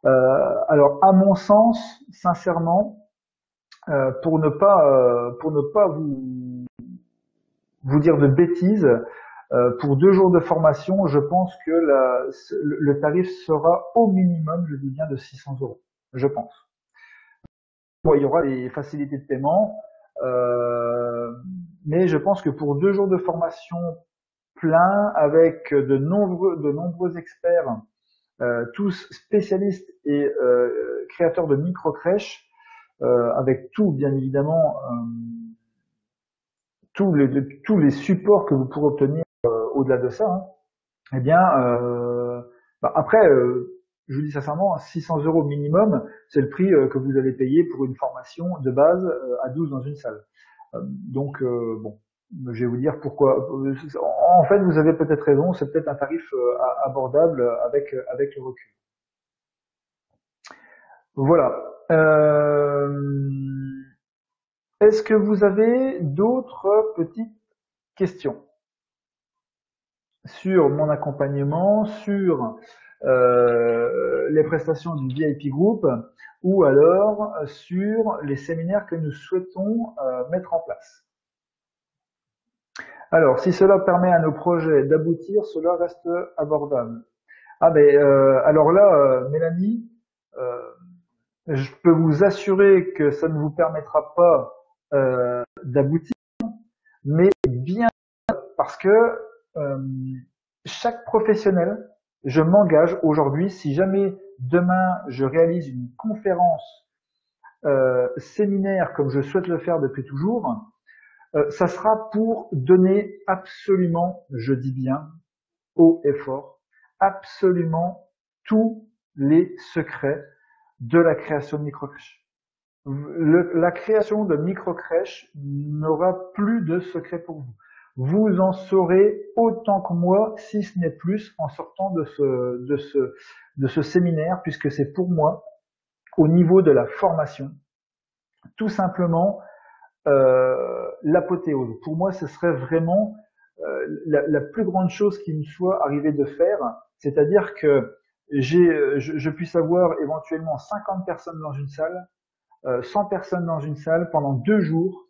Alors, à mon sens, sincèrement, pour ne pas vous dire de bêtises, pour 2 jours de formation, je pense que le tarif sera au minimum, je dis bien, de 600 euros. Je pense. Bon, il y aura des facilités de paiement, mais je pense que pour 2 jours de formation plein, avec de nombreux experts, tous spécialistes et créateurs de micro-crèches, avec tout, bien évidemment, tous les supports que vous pourrez obtenir au-delà de ça, hein, eh bien, après, je vous dis sincèrement, 600 euros minimum, c'est le prix que vous allez payer pour une formation de base à 12 dans une salle. Donc, bon, je vais vous dire pourquoi. En fait, vous avez peut-être raison, c'est peut-être un tarif abordable avec le recul. Voilà. Est-ce que vous avez d'autres petites questions sur mon accompagnement, sur les prestations du VIP Group, ou alors sur les séminaires que nous souhaitons mettre en place? Alors, si cela permet à nos projets d'aboutir, cela reste abordable. Ah ben, alors là, Mélanie, euh, je peux vous assurer que ça ne vous permettra pas d'aboutir, mais bien parce que euh, chaque professionnel, je m'engage aujourd'hui, si jamais demain je réalise une conférence séminaire comme je souhaite le faire depuis toujours, ça sera pour donner absolument, je dis bien, haut et fort, absolument tous les secrets de la création de microcrèches. La création de microcrèches n'aura plus de secret pour vous. Vous en saurez autant que moi, si ce n'est plus, en sortant de ce séminaire, puisque c'est pour moi, au niveau de la formation, tout simplement l'apothéose. Pour moi, ce serait vraiment la plus grande chose qui me soit arrivé de faire, c'est-à-dire que je puisse avoir éventuellement 50 personnes dans une salle, 100 personnes dans une salle pendant 2 jours,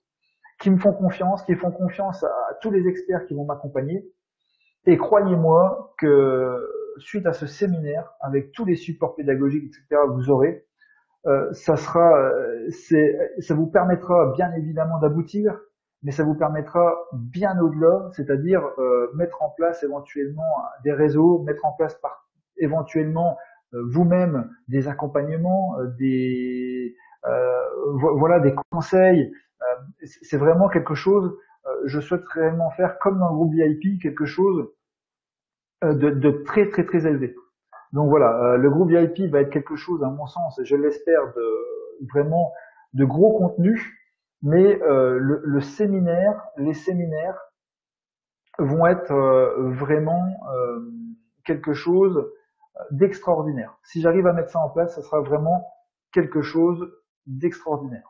qui me font confiance, qui font confiance à tous les experts qui vont m'accompagner. Et croyez-moi que suite à ce séminaire, avec tous les supports pédagogiques, etc., que vous aurez, ça vous permettra bien évidemment d'aboutir, mais ça vous permettra bien au-delà, c'est-à-dire mettre en place éventuellement des réseaux, mettre en place éventuellement vous-même des accompagnements, voilà, des conseils. C'est vraiment quelque chose. Je souhaite réellement faire comme dans le groupe VIP, quelque chose de très très très élevé. Donc voilà, le groupe VIP va être quelque chose, à mon sens, et je l'espère, vraiment de gros contenu, mais le séminaire, les séminaires vont être vraiment quelque chose d'extraordinaire. Si j'arrive à mettre ça en place, ça sera vraiment quelque chose d'extraordinaire.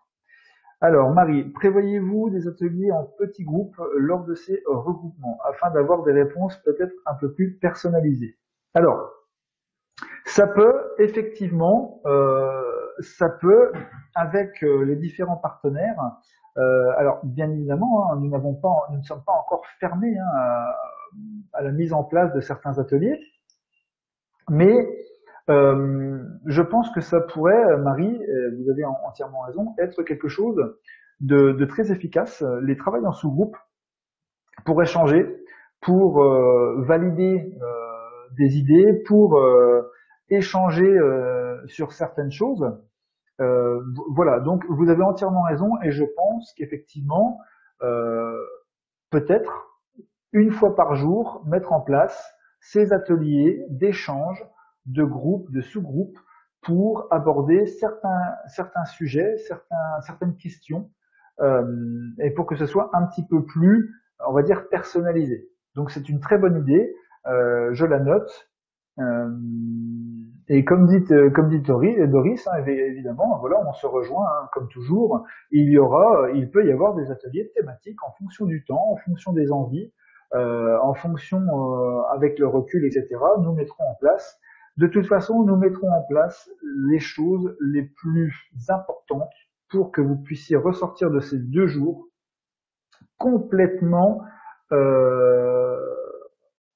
Alors Marie, prévoyez-vous des ateliers en petits groupes lors de ces regroupements afin d'avoir des réponses peut-être un peu plus personnalisées? Alors, ça peut effectivement, ça peut avec les différents partenaires. Alors bien évidemment, hein, nous ne sommes pas encore fermés hein, à la mise en place de certains ateliers, mais je pense que ça pourrait, Marie, vous avez entièrement raison, être quelque chose de très efficace. Les travails en sous-groupe pour échanger, pour valider des idées, pour échanger sur certaines choses. Voilà, donc vous avez entièrement raison et je pense qu'effectivement, euh, peut-être une fois par jour, mettre en place ces ateliers d'échange de groupes, de sous-groupes pour aborder certains sujets, certaines questions et pour que ce soit un petit peu plus, on va dire, personnalisé. Donc c'est une très bonne idée, je la note. Et comme dit Doris, hein, évidemment, voilà, on se rejoint, hein, comme toujours. Il peut y avoir des ateliers thématiques en fonction du temps, en fonction des envies, en fonction avec le recul, etc. Nous mettrons en place. De toute façon, nous mettrons en place les choses les plus importantes pour que vous puissiez ressortir de ces 2 jours complètement, euh,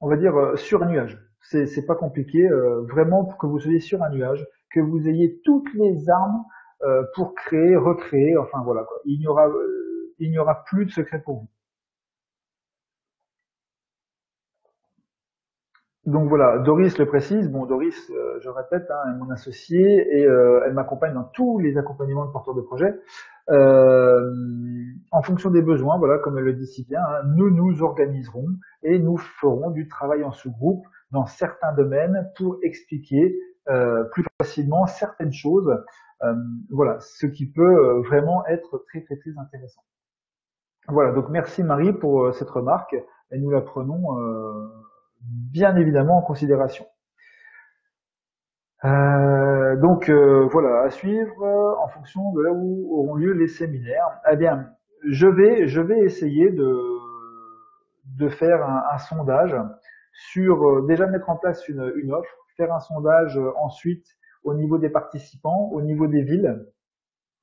on va dire, sur un nuage. C'est pas compliqué, vraiment pour que vous soyez sur un nuage, que vous ayez toutes les armes pour créer, recréer, enfin voilà quoi. Il n'y aura plus de secret pour vous. Donc voilà, Doris le précise. Bon, Doris, je répète, hein, est mon associée et elle m'accompagne dans tous les accompagnements de porteurs de projet. Euh, En fonction des besoins, voilà, comme elle le dit si bien, hein, nous nous organiserons et nous ferons du travail en sous-groupe dans certains domaines pour expliquer plus facilement certaines choses. Euh, voilà, ce qui peut vraiment être très très très intéressant. Voilà, donc merci Marie pour cette remarque et nous la prenons bien évidemment en considération. Donc voilà, à suivre en fonction de là où auront lieu les séminaires. Eh bien, je vais essayer de faire un sondage sur déjà mettre en place une offre, faire un sondage ensuite au niveau des participants, au niveau des villes,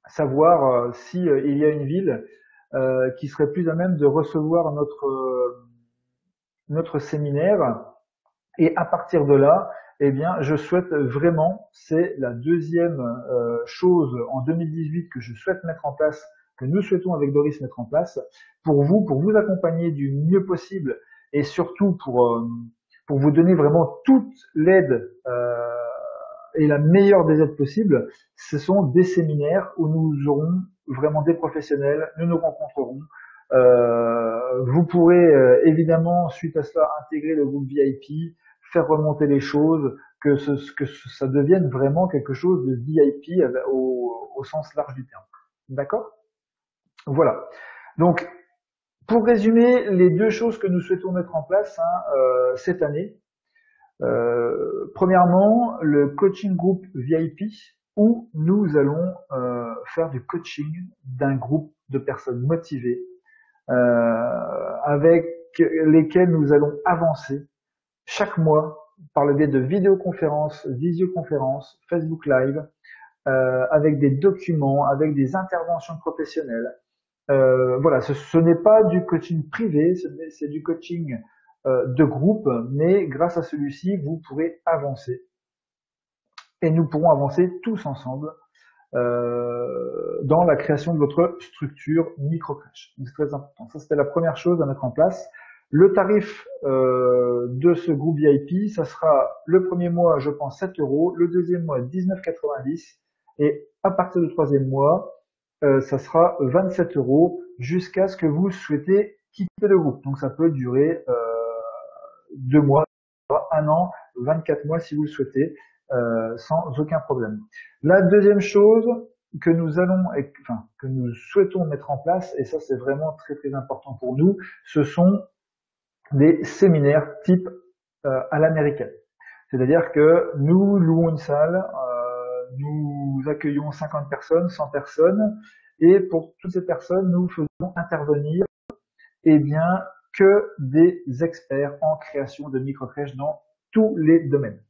savoir si il y a une ville qui serait plus à même de recevoir notre séminaire. Et à partir de là, eh bien, je souhaite vraiment, c'est la deuxième chose en 2018 que je souhaite mettre en place, que nous souhaitons avec Doris mettre en place, pour vous accompagner du mieux possible et surtout pour vous donner vraiment toute l'aide et la meilleure des aides possibles. Ce sont des séminaires où nous aurons vraiment des professionnels, nous nous rencontrerons. Vous pourrez évidemment, suite à cela, intégrer le groupe VIP, faire remonter les choses, que ça devienne vraiment quelque chose de VIP au sens large du terme. D'accord? Voilà. Donc, pour résumer, les 2 choses que nous souhaitons mettre en place cette année, premièrement, le coaching groupe VIP, où nous allons faire du coaching d'un groupe de personnes motivées, avec lesquelles nous allons avancer chaque mois par le biais de vidéoconférences, visioconférences, Facebook Live, avec des documents, avec des interventions professionnelles. Voilà, ce n'est pas du coaching privé, c'est du coaching de groupe, mais grâce à celui-ci, vous pourrez avancer. Et nous pourrons avancer tous ensemble dans la création de votre structure microcrèche. C'est très important. Ça, c'était la première chose à mettre en place. Le tarif de ce groupe VIP, ça sera le premier mois, je pense, 7 euros, le deuxième mois, 19,90 et à partir du troisième mois, ça sera 27 euros jusqu'à ce que vous souhaitez quitter le groupe. Donc ça peut durer 2 mois, 1 an, 24 mois si vous le souhaitez, sans aucun problème. La deuxième chose que que nous souhaitons mettre en place, et ça c'est vraiment très très important pour nous, ce sont des séminaires type à l'américaine. C'est-à-dire que nous louons une salle, nous accueillons 50 personnes, 100 personnes, et pour toutes ces personnes, nous faisons intervenir eh bien, que des experts en création de microcrèches dans tous les domaines.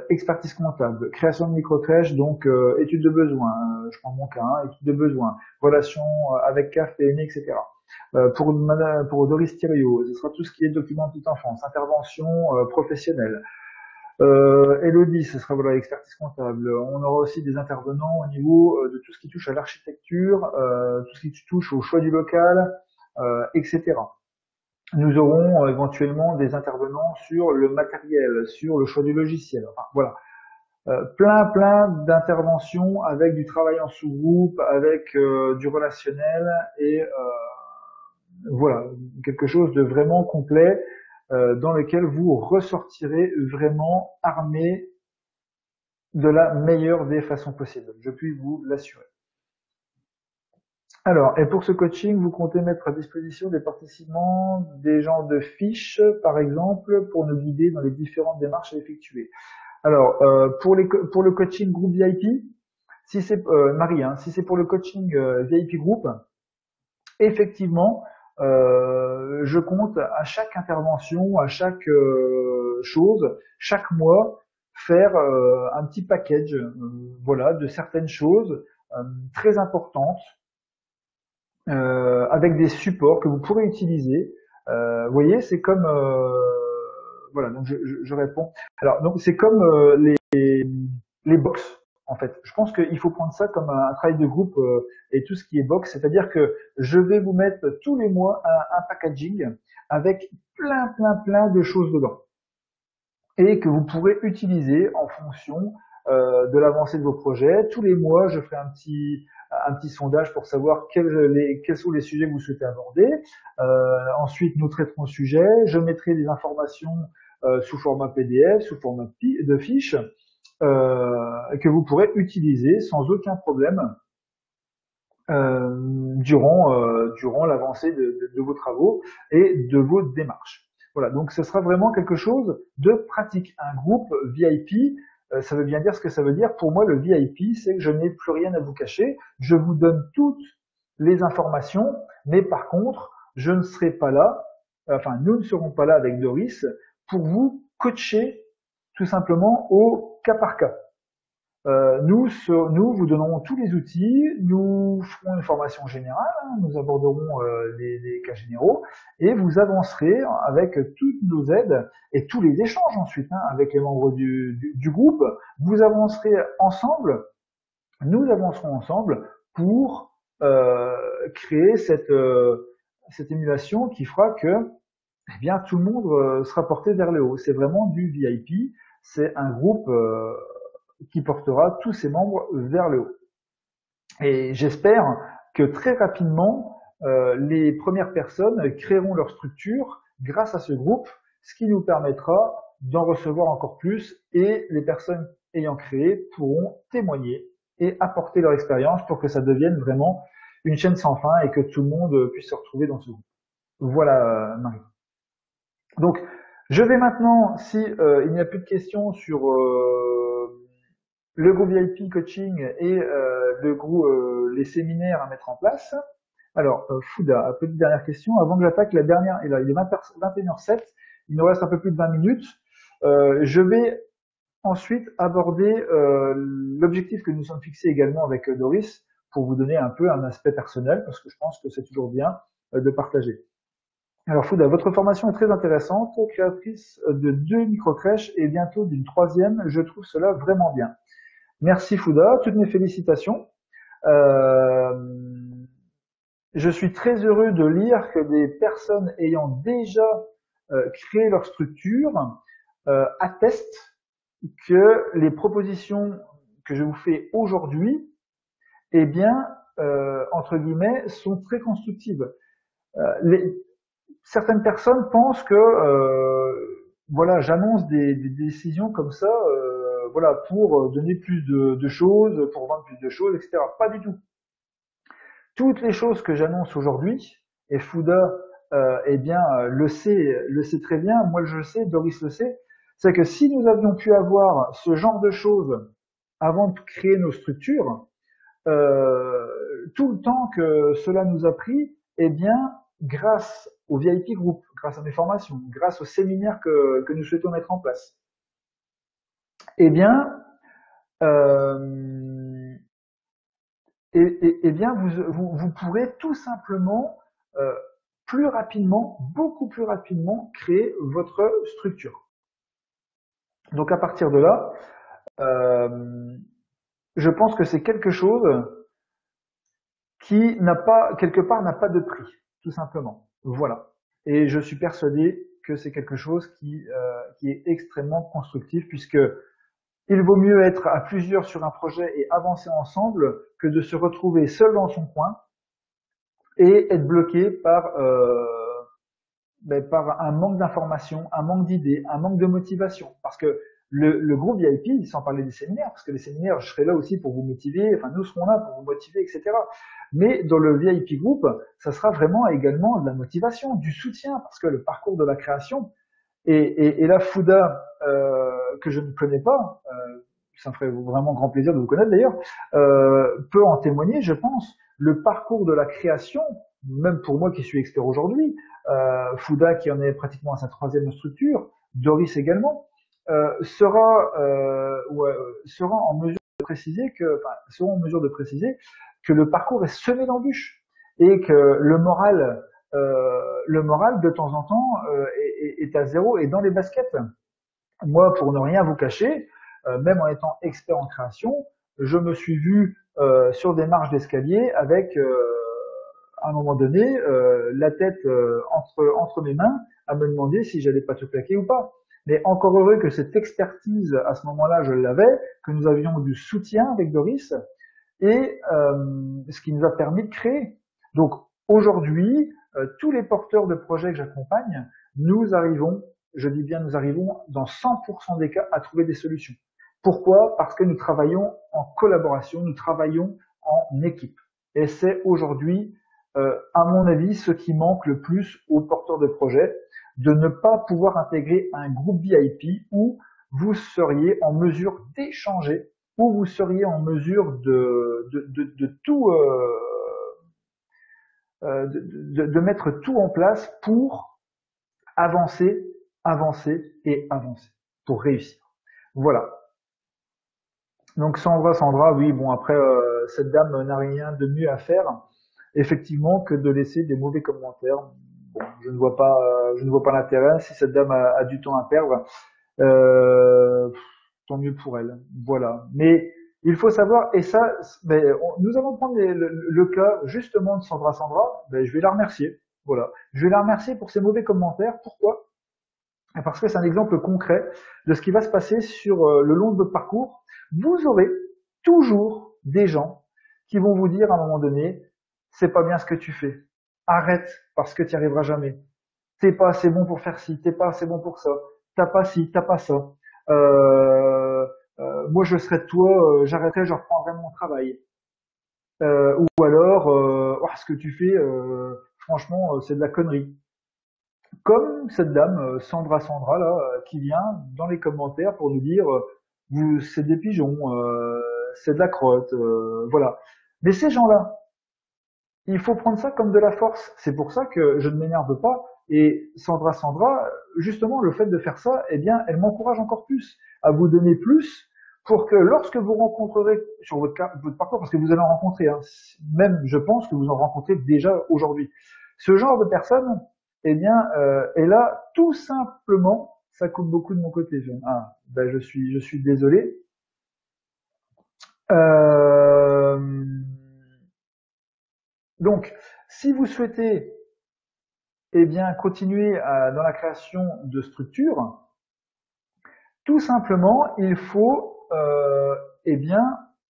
Expertise comptable, création de microcrèches, donc études de besoin, je prends mon cas, hein, études de besoin, relations avec CAF, PME, etc. Pour Doris Thiriot, ce sera tout ce qui est document de petite enfance, intervention professionnelle. Elodie, ce sera voilà, expertise comptable. On aura aussi des intervenants au niveau de tout ce qui touche à l'architecture, tout ce qui touche au choix du local, etc. Nous aurons éventuellement des intervenants sur le matériel, sur le choix du logiciel. Enfin, voilà, plein d'interventions avec du travail en sous-groupe, avec du relationnel et voilà, quelque chose de vraiment complet dans lequel vous ressortirez vraiment armé de la meilleure des façons possibles. Je puis vous l'assurer. Alors, et pour ce coaching, vous comptez mettre à disposition des participants des genres de fiches, par exemple, pour nous guider dans les différentes démarches à effectuer. Alors, pour le coaching groupe VIP, si c'est Marie, hein, si c'est pour le coaching VIP groupe, effectivement, je compte à chaque intervention, à chaque chose, chaque mois, faire un petit package, voilà, de certaines choses très importantes, avec des supports que vous pourrez utiliser. Vous voyez, c'est comme voilà, donc je réponds. Alors, donc c'est comme les box, en fait. Je pense qu'il faut prendre ça comme un travail de groupe et tout ce qui est box, c'est-à-dire que je vais vous mettre tous les mois un packaging avec plein de choses dedans et que vous pourrez utiliser en fonction de l'avancée de vos projets. Tous les mois, je ferai un petit sondage pour savoir quels sont les sujets que vous souhaitez aborder. Ensuite, nous traiterons le sujet. Je mettrai des informations sous format PDF, sous format de fiche, que vous pourrez utiliser sans aucun problème durant l'avancée de vos travaux et de vos démarches. Voilà, donc ce sera vraiment quelque chose de pratique. Un groupe VIP, ça veut bien dire ce que ça veut dire. Pour moi, le VIP, c'est que je n'ai plus rien à vous cacher. Je vous donne toutes les informations, mais par contre, je ne serai pas là, enfin, nous ne serons pas là avec Doris pour vous coacher tout simplement au cas par cas. Nous vous donnerons tous les outils, nous ferons une formation générale, hein, nous aborderons les cas généraux, et vous avancerez avec toutes nos aides et tous les échanges ensuite hein, avec les membres du groupe. Vous avancerez ensemble, nous avancerons ensemble pour créer cette émulation qui fera que eh bien, tout le monde sera porté vers le haut. C'est vraiment du VIP, c'est un groupe qui portera tous ses membres vers le haut. Et j'espère que très rapidement, les premières personnes créeront leur structure grâce à ce groupe, ce qui nous permettra d'en recevoir encore plus et les personnes ayant créé pourront témoigner et apporter leur expérience pour que ça devienne vraiment une chaîne sans fin et que tout le monde puisse se retrouver dans ce groupe. Voilà, Marie. Donc, je vais maintenant, si il n'y a plus de questions sur le groupe VIP coaching et les séminaires à mettre en place. Alors, Fouda, petite dernière question. Avant que j'attaque la dernière, il est 21h07, il nous reste un peu plus de 20 minutes. Je vais ensuite aborder l'objectif que nous sommes fixés également avec Doris pour vous donner un peu un aspect personnel, parce que je pense que c'est toujours bien de partager. Alors Fouda, votre formation est très intéressante, créatrice de 2 micro-crèches et bientôt d'une 3e, je trouve cela vraiment bien. Merci Fouda, toutes mes félicitations. Je suis très heureux de lire que des personnes ayant déjà créé leur structure attestent que les propositions que je vous fais aujourd'hui, eh bien, entre guillemets, sont très constructives. Certaines personnes pensent que voilà, j'annonce des décisions comme ça, voilà, pour donner plus de choses, pour vendre plus de choses, etc. Pas du tout. Toutes les choses que j'annonce aujourd'hui, et Fouda, eh bien, le sait très bien, moi je le sais, Doris le sait, c'est que si nous avions pu avoir ce genre de choses avant de créer nos structures, tout le temps que cela nous a pris, eh bien, grâce au VIP Group, grâce à mes formations, grâce aux séminaires que nous souhaitons mettre en place, eh bien, eh bien, vous pourrez tout simplement plus rapidement, beaucoup plus rapidement, créer votre structure. Donc à partir de là, je pense que c'est quelque chose qui n'a pas, quelque part, n'a pas de prix, tout simplement. Voilà. Et je suis persuadé que c'est quelque chose qui est extrêmement constructif, puisque il vaut mieux être à plusieurs sur un projet et avancer ensemble que de se retrouver seul dans son coin et être bloqué par un manque d'information, un manque d'idées, un manque de motivation. Parce que le groupe VIP, sans parler des séminaires, parce que les séminaires, je serai là aussi pour vous motiver, enfin nous serons là pour vous motiver, etc. Mais dans le VIP Group, ça sera vraiment également de la motivation, du soutien, parce que le parcours de la création et la Fouda, que je ne connais pas, ça me ferait vraiment grand plaisir de vous connaître d'ailleurs, peut en témoigner, je pense. Le parcours de la création, même pour moi qui suis expert aujourd'hui, Fouda qui en est pratiquement à sa troisième structure, Doris également, sera en mesure de préciser seront en mesure de préciser que le parcours est semé d'embûches et que le moral de temps en temps est à zéro et dans les baskets. Moi, pour ne rien vous cacher, même en étant expert en création, je me suis vu sur des marches d'escalier avec, à un moment donné, la tête entre mes mains, à me demander si j'allais pas tout claquer ou pas. Mais encore heureux que cette expertise, à ce moment-là, je l'avais, que nous avions du soutien avec Doris, et ce qui nous a permis de créer. Donc aujourd'hui, tous les porteurs de projets que j'accompagne, nous arrivons, je dis bien nous arrivons, dans 100% des cas à trouver des solutions. Pourquoi? Parce que nous travaillons en collaboration, nous travaillons en équipe. Et c'est aujourd'hui, à mon avis, ce qui manque le plus aux porteurs de projets, de ne pas pouvoir intégrer un groupe VIP où vous seriez en mesure d'échanger, où vous seriez en mesure de tout, de mettre tout en place pour avancer, avancer et avancer, pour réussir. Voilà. Donc Sandra, oui, bon après cette dame n'a rien de mieux à faire, effectivement, que de laisser des mauvais commentaires. Bon, je ne vois pas l'intérêt. Si cette dame a du temps à perdre, euh, tant mieux pour elle. Voilà. Mais il faut savoir, et ça, nous allons prendre le cas justement de Sandra. Ben, je vais la remercier. Voilà. Je vais la remercier pour ses mauvais commentaires. Pourquoi? Parce que c'est un exemple concret de ce qui va se passer sur le long de votre parcours. Vous aurez toujours des gens qui vont vous dire à un moment donné, c'est pas bien ce que tu fais. Arrête parce que tu n'y arriveras jamais. T'es pas assez bon pour faire ci, t'es pas assez bon pour ça. T'as pas ci, t'as pas ça. Moi je serais de toi, j'arrêterais, je reprendrais mon travail. Ou alors, oh, ce que tu fais, franchement, c'est de la connerie. Comme cette dame, Sandra là, qui vient dans les commentaires pour nous dire, c'est des pigeons, c'est de la crotte, voilà. Mais ces gens-là, il faut prendre ça comme de la force. C'est pour ça que je ne m'énerve pas. Et Sandra, justement, le fait de faire ça, eh bien, elle m'encourage encore plus à vous donner plus pour que lorsque vous rencontrerez sur votre parcours, parce que vous allez en rencontrer, hein, même je pense que vous en rencontrez déjà aujourd'hui, ce genre de personne, eh bien, est là tout simplement, ça coupe beaucoup de mon côté. Ah, ben je suis désolé. Euh, donc, si vous souhaitez eh bien, continuer dans la création de structures, tout simplement, il faut eh bien,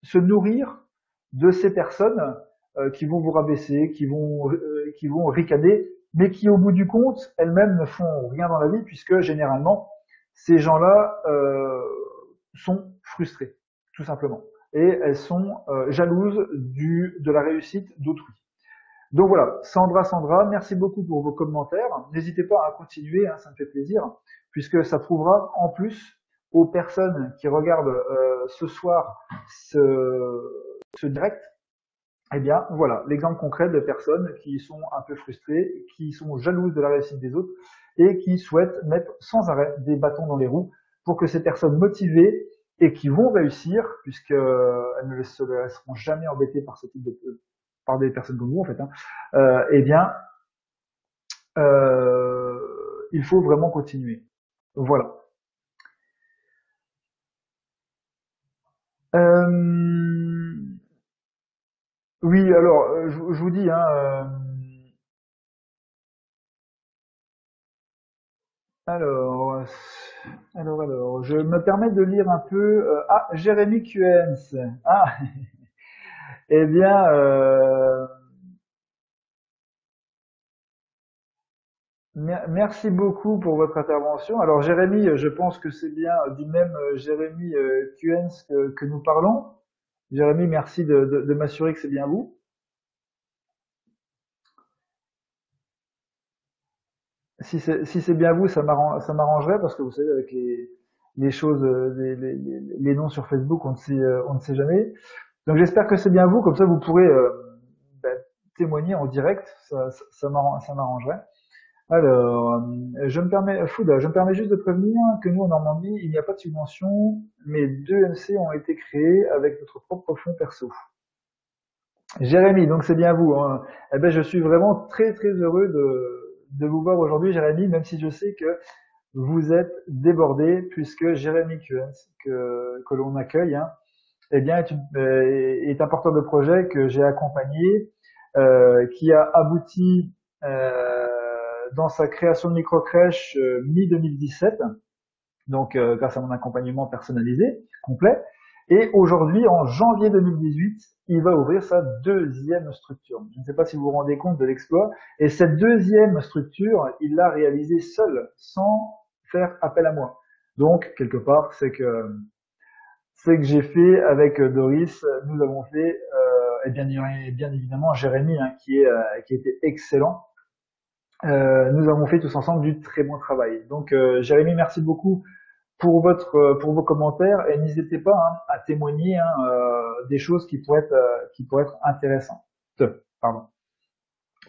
se nourrir de ces personnes qui vont vous rabaisser, qui vont ricaner, mais qui, au bout du compte, elles-mêmes ne font rien dans la vie, puisque généralement, ces gens-là sont frustrés, tout simplement. Et elles sont jalouses de la réussite d'autrui. Donc voilà, Sandra, merci beaucoup pour vos commentaires. N'hésitez pas à continuer, hein, ça me fait plaisir, puisque ça prouvera en plus aux personnes qui regardent ce soir ce direct, eh bien voilà, l'exemple concret de personnes qui sont un peu frustrées, qui sont jalouses de la réussite des autres et qui souhaitent mettre sans arrêt des bâtons dans les roues pour que ces personnes motivées et qui vont réussir, puisqu'elles ne se laisseront jamais embêter par ce type par des personnes comme vous en fait, hein, eh bien, il faut vraiment continuer. Voilà. Euh, oui, alors, je vous dis, hein, alors, je me permets de lire un peu. Ah, Jérémy Cuens. Ah, eh bien, merci beaucoup pour votre intervention. Alors, Jérémy, je pense que c'est bien du même Jérémy Cuens que nous parlons. Jérémy, merci de m'assurer que c'est bien vous. si c'est bien vous, ça m'arrangerait parce que vous savez, avec les choses, les noms sur Facebook, on ne sait jamais. Donc j'espère que c'est bien vous, comme ça vous pourrez ben, témoigner en direct, ça m'arrangerait. Alors, Fouda, je me permets juste de prévenir que nous, en Normandie, il n'y a pas de subvention, mais deux MC ont été créés avec notre propre fonds perso. Jérémy, donc c'est bien vous, hein. Eh ben, je suis vraiment très très heureux de vous voir aujourd'hui, Jérémy, même si je sais que vous êtes débordé, puisque Jérémy Cuens, que l'on accueille, hein, eh bien, est un porteur de projet que j'ai accompagné, qui a abouti dans sa création de microcrèche mi-2017, donc grâce à mon accompagnement personnalisé, complet. Et aujourd'hui, en janvier 2018, il va ouvrir sa deuxième structure. Je ne sais pas si vous vous rendez compte de l'exploit. Et cette deuxième structure, il l'a réalisée seul, sans faire appel à moi. Donc, quelque part, c'est que j'ai fait avec Doris, nous avons fait, et bien évidemment Jérémy, hein, qui était excellent. Nous avons fait tous ensemble du très bon travail. Donc Jérémy, merci beaucoup pour vos commentaires et n'hésitez pas, hein, à témoigner, hein, des choses qui pourraient être intéressantes. Pardon.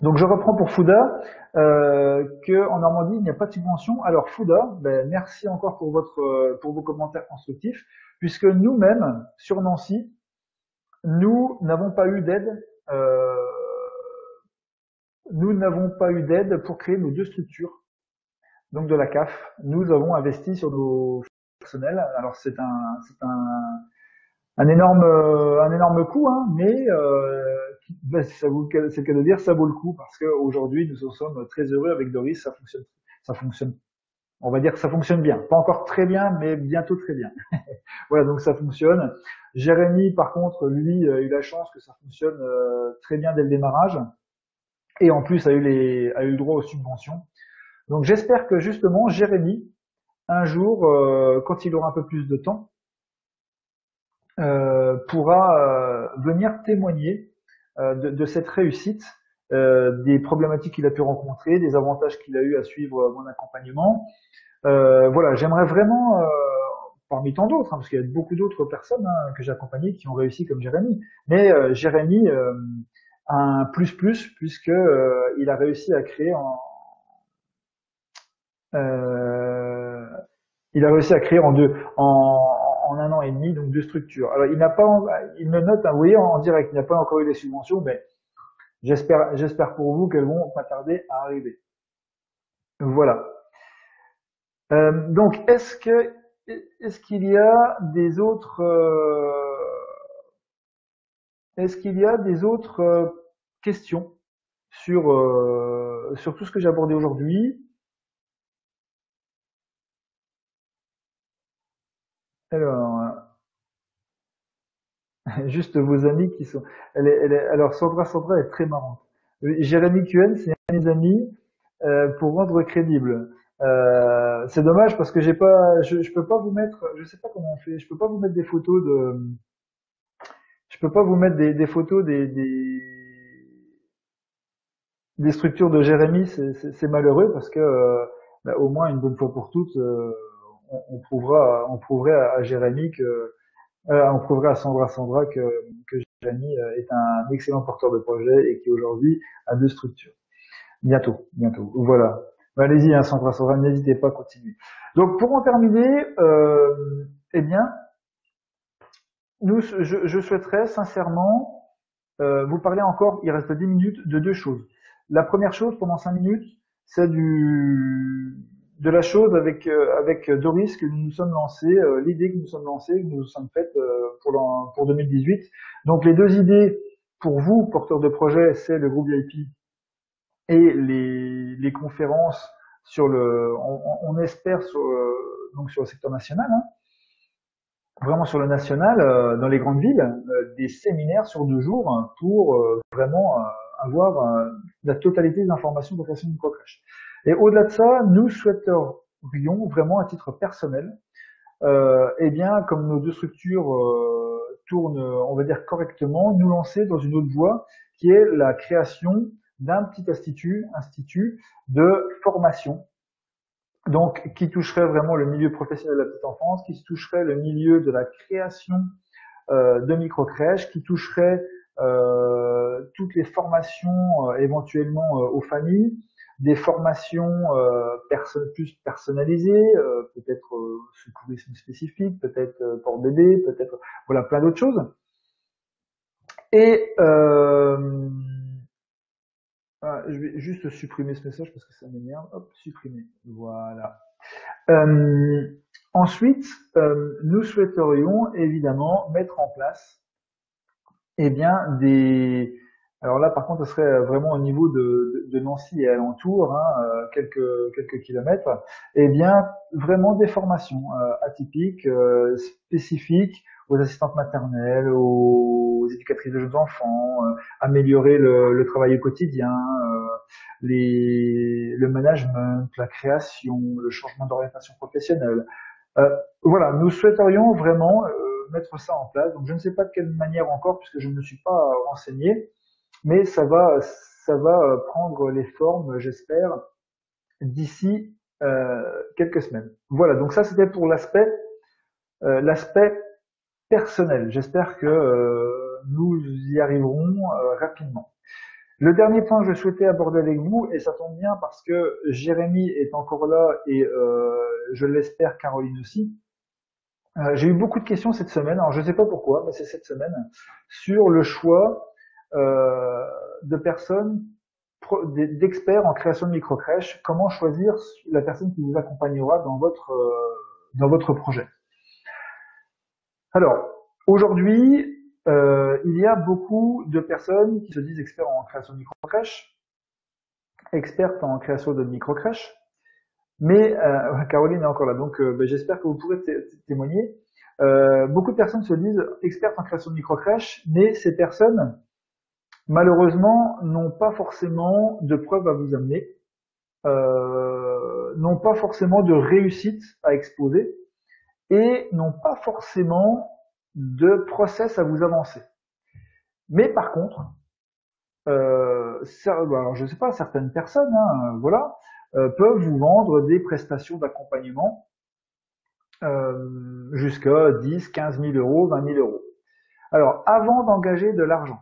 Donc je reprends pour Fouda, que en Normandie il n'y a pas de subvention. Alors Fouda, ben, merci encore pour vos commentaires constructifs, puisque nous-mêmes sur Nancy, nous n'avons pas eu d'aide. Nous n'avons pas eu d'aide pour créer nos deux structures, donc de la CAF. Nous avons investi sur nos personnels. Alors un énorme coût, hein, mais ben, c'est le cas de dire, ça vaut le coup parce qu'aujourd'hui nous en sommes très heureux avec Doris. Ça fonctionne. On va dire que ça fonctionne bien. Pas encore très bien, mais bientôt très bien. Voilà, donc ça fonctionne. Jérémy, par contre, lui, a eu la chance que ça fonctionne très bien dès le démarrage. Et en plus, a eu le droit aux subventions. Donc j'espère que justement, Jérémy, un jour, quand il aura un peu plus de temps, pourra venir témoigner de cette réussite, des problématiques qu'il a pu rencontrer, des avantages qu'il a eu à suivre mon accompagnement. Voilà, j'aimerais vraiment, parmi tant d'autres, hein, parce qu'il y a beaucoup d'autres personnes, hein, que j'ai accompagnées qui ont réussi comme Jérémy, mais Jérémy a un plus puisque il a réussi à créer euh, il a réussi à créer en un an et demi, donc deux structures. Alors il me note, hein, vous voyez, en direct, il n'a pas encore eu les subventions, mais j'espère pour vous qu'elles vont pas tarder à arriver. Voilà. Donc, est-ce qu'il y a des autres, est-ce qu'il y a des autres questions sur tout ce que j'ai abordé aujourd'hui? Alors, juste vos amis qui sont. Alors Sandra est très marrante. Jérémy Cuen, c'est un de mes amis, pour rendre crédible. C'est dommage parce que je peux pas vous mettre, je sais pas comment on fait, je peux pas vous mettre des photos je peux pas vous mettre des photos des structures de Jérémy, c'est malheureux parce que bah, au moins une bonne fois pour toutes, on prouverait à Jérémy on prouverait à Sandra que Jérémy est un excellent porteur de projet et qui aujourd'hui a deux structures. Bientôt. Voilà. Bah, allez-y, hein, Sandra, n'hésitez pas à continuer. Donc pour en terminer, eh bien, je souhaiterais sincèrement vous parler encore, il reste 10 minutes, de deux choses. La première chose, pendant 5 minutes, c'est de la chose avec Doris que nous nous sommes lancés, l'idée que nous nous sommes lancés, que nous nous sommes faites pour 2018. Donc les deux idées pour vous, porteurs de projet, c'est le groupe VIP et les conférences on espère donc sur le secteur national, hein, vraiment sur le national, dans les grandes villes, des séminaires sur 2 jours, hein, pour vraiment avoir la totalité des informations de création d'une microcrèche. Et au-delà de ça, nous souhaiterions vraiment à titre personnel, eh bien, comme nos deux structures tournent, on va dire correctement, nous lancer dans une autre voie qui est la création d'un petit institut de formation, donc qui toucherait vraiment le milieu professionnel de la petite enfance, qui toucherait le milieu de la création de microcrèches, qui toucherait toutes les formations éventuellement aux familles, des formations plus personnalisées, peut-être secourisme spécifique, peut-être port-bébé, peut-être voilà plein d'autres choses. Et je vais juste supprimer ce message parce que ça m'énerve. Hop, supprimer. Voilà. Ensuite, nous souhaiterions évidemment mettre en place bien alors là par contre ce serait vraiment au niveau de Nancy et alentours, quelques kilomètres, bien vraiment des formations atypiques, spécifiques aux assistantes maternelles, aux éducatrices de jeunes enfants, améliorer le travail au quotidien, le management, la création, le changement d'orientation professionnelle. Voilà, nous souhaiterions vraiment mettre ça en place. Donc je ne sais pas de quelle manière encore, puisque je ne me suis pas renseigné, mais ça va prendre les formes, j'espère, d'ici quelques semaines. Voilà, donc ça c'était pour l'aspect personnel. J'espère que nous y arriverons rapidement. Le dernier point que je souhaitais aborder avec vous, et ça tombe bien parce que Jérémy est encore là et je l'espère Caroline aussi. J'ai eu beaucoup de questions cette semaine, alors je ne sais pas pourquoi, mais c'est cette semaine, sur le choix de personnes, d'experts en création de microcrèches, comment choisir la personne qui vous accompagnera dans votre projet. Alors, aujourd'hui, il y a beaucoup de personnes qui se disent experts en création de microcrèches, expertes en création de microcrèches, mais Caroline est encore là, donc j'espère que vous pourrez témoigner. Beaucoup de personnes se disent expertes en création de microcrèches, mais ces personnes, malheureusement, n'ont pas forcément de preuves à vous amener, n'ont pas forcément de réussite à exposer, et n'ont pas forcément de process à vous avancer. Mais par contre, alors je sais pas, certaines personnes, voilà, peuvent vous vendre des prestations d'accompagnement jusqu'à 10, 15 000 euros, 20 000 euros. Alors, avant d'engager de l'argent,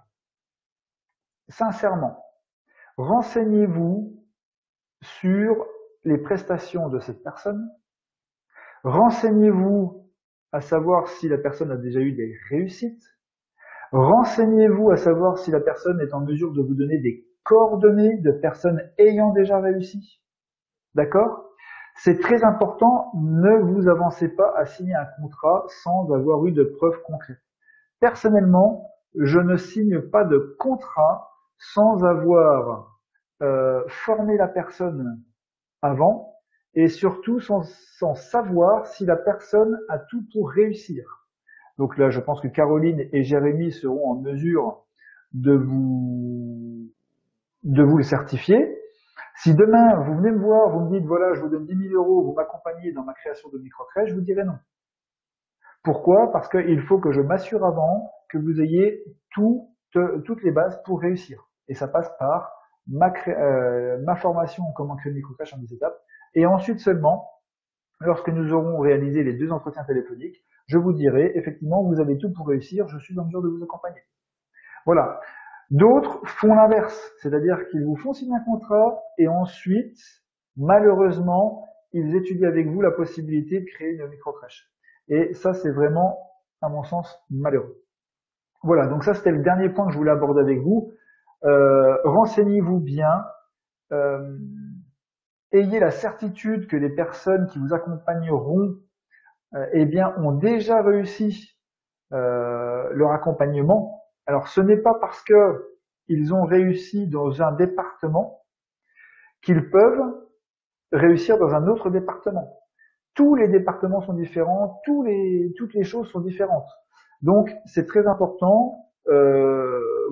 sincèrement, renseignez-vous sur les prestations de cette personne. Renseignez-vous à savoir si la personne a déjà eu des réussites. Renseignez-vous à savoir si la personne est en mesure de vous donner des coordonnées de personnes ayant déjà réussi. D'accord ? C'est très important, ne vous avancez pas à signer un contrat sans avoir eu de preuves concrètes. Personnellement, je ne signe pas de contrat sans avoir formé la personne avant et surtout sans savoir si la personne a tout pour réussir. Donc là, je pense que Caroline et Jérémy seront en mesure de vous le certifier. Si demain, vous venez me voir, vous me dites, voilà, je vous donne 10 000 euros, vous m'accompagnez dans ma création de microcrèche, je vous dirai non. Pourquoi ? Parce qu'il faut que je m'assure avant que vous ayez toutes les bases pour réussir. Et ça passe par ma formation en comment créer une microcrèche en 10 étapes. Et ensuite seulement, lorsque nous aurons réalisé les 2 entretiens téléphoniques, je vous dirai, effectivement, vous avez tout pour réussir, je suis en mesure de vous accompagner. Voilà. D'autres font l'inverse, c'est-à-dire qu'ils vous font signer un contrat et ensuite, malheureusement, ils étudient avec vous la possibilité de créer une microcrèche. Et ça, c'est vraiment, à mon sens, malheureux. Voilà, donc ça, c'était le dernier point que je voulais aborder avec vous. Renseignez-vous bien. Ayez la certitude que les personnes qui vous accompagneront ont déjà réussi leur accompagnement. Alors, ce n'est pas parce que ils ont réussi dans un département qu'ils peuvent réussir dans un autre département. Tous les départements sont différents, toutes les choses sont différentes. Donc, c'est très important.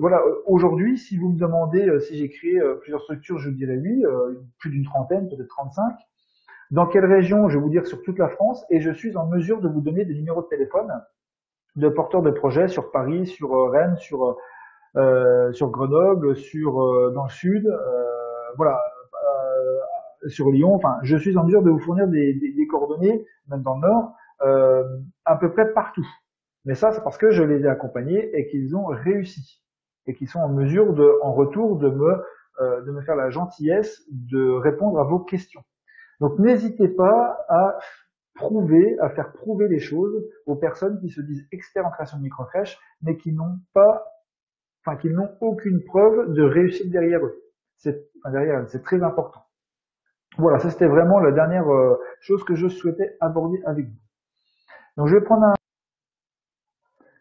Voilà, aujourd'hui, si vous me demandez si j'ai créé plusieurs structures, je vous dirais oui, plus d'une trentaine, peut-être 35. Dans quelle région? Je vais vous dire sur toute la France, et je suis en mesure de vous donner des numéros de téléphone de porteurs de projets sur Paris, sur Rennes, sur sur Grenoble, dans le sud, voilà, sur Lyon. Enfin, je suis en mesure de vous fournir des coordonnées, même dans le Nord, à peu près partout. Mais ça, c'est parce que je les ai accompagnés et qu'ils ont réussi et qu'ils sont en mesure en retour, de me faire la gentillesse de répondre à vos questions. Donc, n'hésitez pas à faire prouver les choses aux personnes qui se disent experts en création de microcrèches, mais qui n'ont aucune preuve de réussite derrière eux. C'est très important. Voilà, ça c'était vraiment la dernière chose que je souhaitais aborder avec vous. Donc je vais prendre un...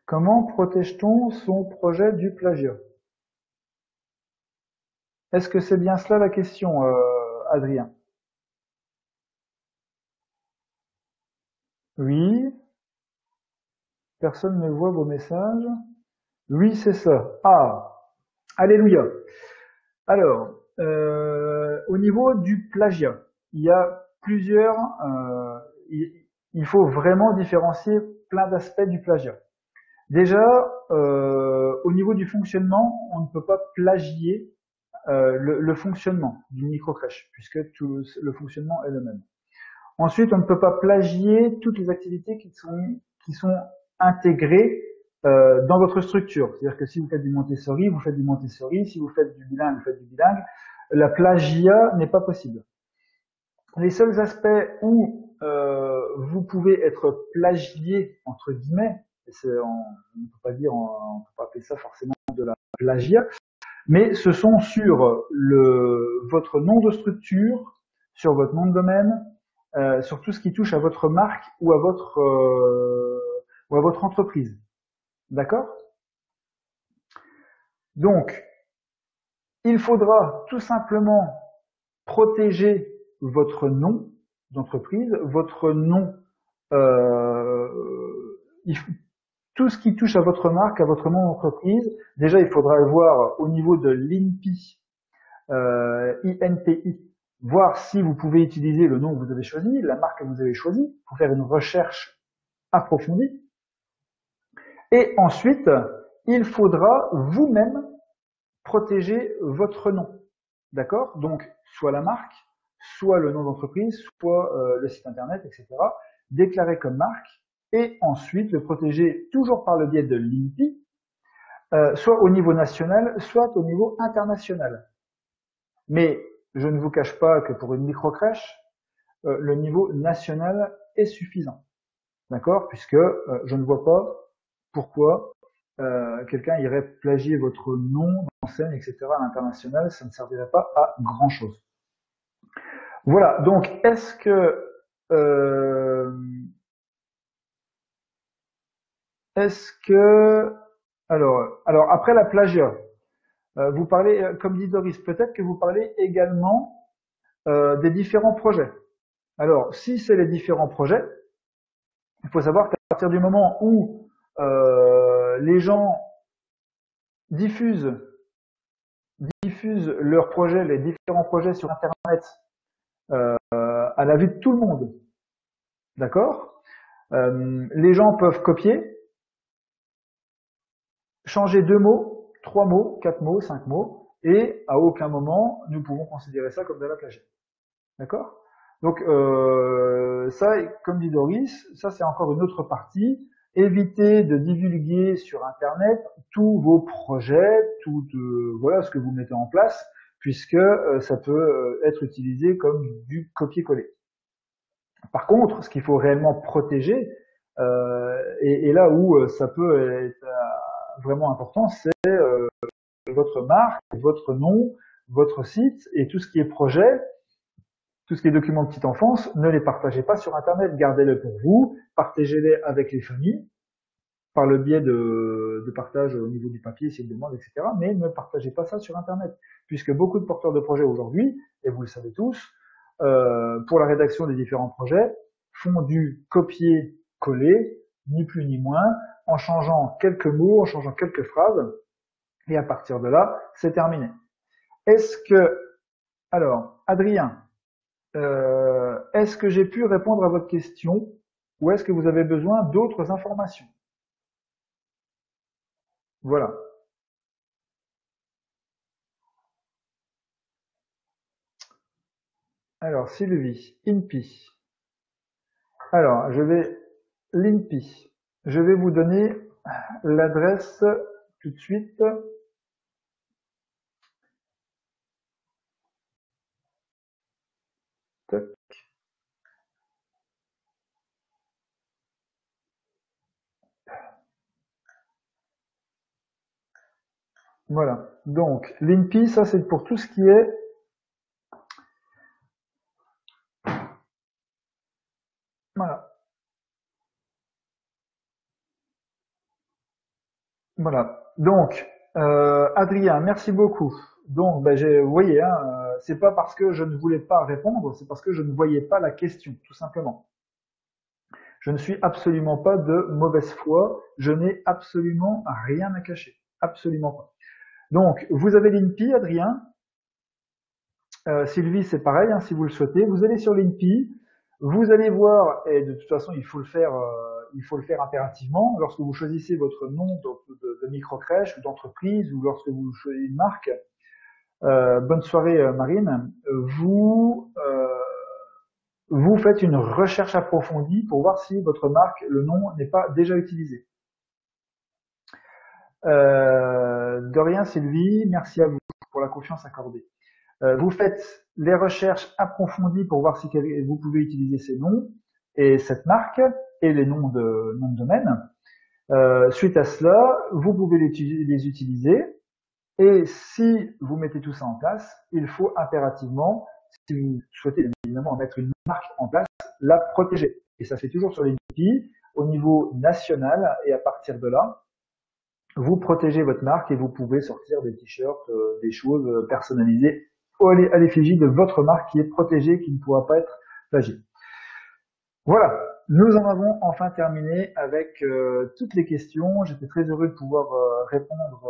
Comment protège-t-on son projet du plagiat? Est-ce que c'est bien cela la question, Adrien? Oui. Personne ne voit vos messages. Oui, c'est ça. Ah, alléluia. Alors, au niveau du plagiat, il y a plusieurs... il faut vraiment différencier plein d'aspects du plagiat. Déjà, au niveau du fonctionnement, on ne peut pas plagier le fonctionnement d'une microcrèche, puisque tout le fonctionnement est le même. Ensuite, on ne peut pas plagier toutes les activités qui sont intégrées dans votre structure. C'est-à-dire que si vous faites du Montessori, vous faites du Montessori. Si vous faites du bilingue, vous faites du bilingue. La plagiat n'est pas possible. Les seuls aspects où vous pouvez être plagié, entre guillemets, on ne peut pas dire, on ne peut pas appeler ça forcément de la plagiat, mais ce sont sur votre nom de structure, sur votre nom de domaine, sur tout ce qui touche à votre marque ou à votre entreprise. D'accord? Donc, il faudra tout simplement protéger votre nom d'entreprise, votre nom, tout ce qui touche à votre marque, à votre nom d'entreprise. Déjà, il faudra voir au niveau de l'INPI, INPI, voir si vous pouvez utiliser le nom que vous avez choisi, la marque que vous avez choisie, pour faire une recherche approfondie. Et ensuite, il faudra vous-même protéger votre nom. D'accord? Donc, soit la marque, soit le nom d'entreprise, soit le site internet, etc. Déclarer comme marque et ensuite le protéger toujours par le biais de l'INPI, soit au niveau national, soit au niveau international. Mais je ne vous cache pas que pour une microcrèche, le niveau national est suffisant. D'accord? Puisque je ne vois pas pourquoi quelqu'un irait plagier votre nom d'enseigne, etc. à l'international, ça ne servirait pas à grand chose. Voilà, donc euh, alors après la plagiat, vous parlez, comme dit Doris, peut-être que vous parlez également des différents projets. Alors, si c'est les différents projets, il faut savoir qu'à partir du moment où les gens diffusent leurs projets, les différents projets sur Internet, à la vue de tout le monde, d'accord? Les gens peuvent copier, changer 2 mots, 3 mots, 4 mots, 5 mots, et à aucun moment nous pouvons considérer ça comme de la plagiat. D'accord? Donc ça, comme dit Doris, ça c'est encore une autre partie. Évitez de divulguer sur Internet tous vos projets, voilà ce que vous mettez en place, puisque ça peut être utilisé comme du copier-coller. Par contre, ce qu'il faut réellement protéger, et là où ça peut être vraiment important, c'est votre marque, votre nom, votre site et tout ce qui est projet, tout ce qui est documents de petite enfance, ne les partagez pas sur Internet, gardez-les pour vous, partagez-les avec les familles, par le biais de partage au niveau du papier, s'ils demandent, etc. Mais ne partagez pas ça sur Internet, puisque beaucoup de porteurs de projets aujourd'hui, et vous le savez tous, pour la rédaction des différents projets, font du copier-coller, ni plus ni moins, en changeant quelques mots, en changeant quelques phrases, et à partir de là, c'est terminé. Alors, Adrien, est-ce que j'ai pu répondre à votre question ou est-ce que vous avez besoin d'autres informations? Voilà. Alors, Sylvie, INPI. Alors, l'INPI. Je vais vous donner l'adresse tout de suite. Tac. Voilà. Donc, l'INPI, ça c'est pour tout ce qui est voilà. Voilà. Donc, Adrien, merci beaucoup. Donc, ben, vous voyez, hein, c'est pas parce que je ne voulais pas répondre, c'est parce que je ne voyais pas la question, tout simplement. Je ne suis absolument pas de mauvaise foi. Je n'ai absolument rien à cacher. Absolument pas. Donc, vous avez l'INPI, Adrien. Sylvie, c'est pareil, hein, si vous le souhaitez. Vous allez sur l'INPI, vous allez voir, et de toute façon, il faut le faire impérativement. Lorsque vous choisissez votre nom de microcrèche ou d'entreprise, ou lorsque vous choisissez une marque, bonne soirée Marine, vous faites une recherche approfondie pour voir si votre marque, le nom n'est pas déjà utilisé. De rien Sylvie, merci à vous pour la confiance accordée. Vous faites les recherches approfondies pour voir si vous pouvez utiliser ces noms et cette marque et les noms de domaine. Suite à cela, vous pouvez les utiliser. Et si vous mettez tout ça en place, il faut impérativement, si vous souhaitez évidemment mettre une marque en place, la protéger. Et ça se fait toujours sur les outils au niveau national. Et à partir de là, vous protégez votre marque et vous pouvez sortir des t-shirts, des choses personnalisées à l'effigie de votre marque qui est protégée, qui ne pourra pas être plagiée. Voilà, nous en avons enfin terminé avec toutes les questions. J'étais très heureux de pouvoir répondre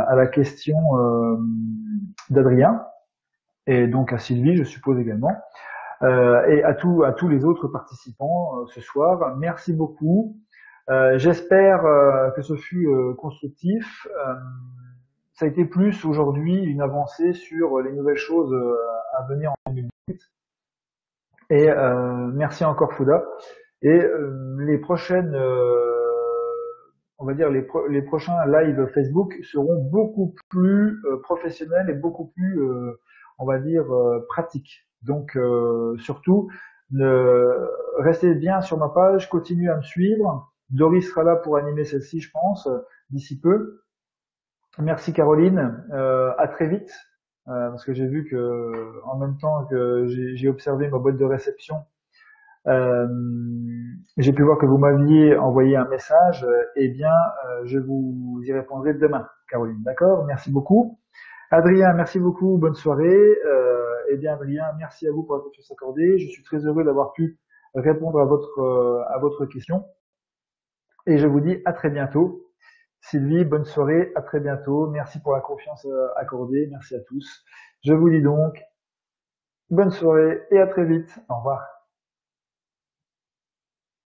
à la question d'Adrien et donc à Sylvie, je suppose également, et à tous les autres participants ce soir. Merci beaucoup. J'espère que ce fut constructif. Ça a été plus aujourd'hui une avancée sur les nouvelles choses à venir en 2018. Et merci encore Fouda. Et les prochaines, on va dire les prochains live Facebook seront beaucoup plus professionnels et beaucoup plus, on va dire, pratiques. Donc surtout, restez bien sur ma page, continuez à me suivre. Doris sera là pour animer celle-ci, je pense, d'ici peu. Merci Caroline, à très vite, parce que j'ai vu que en même temps que j'ai observé ma boîte de réception, j'ai pu voir que vous m'aviez envoyé un message. Eh bien, je vous y répondrai demain, Caroline. D'accord? Merci beaucoup. Adrien, merci beaucoup. Bonne soirée. Eh bien, Adrien, merci à vous pour la confiance accordée. Je suis très heureux d'avoir pu répondre à votre question. Et je vous dis à très bientôt. Sylvie, bonne soirée, à très bientôt. Merci pour la confiance accordée. Merci à tous. Je vous dis donc bonne soirée et à très vite. Au revoir.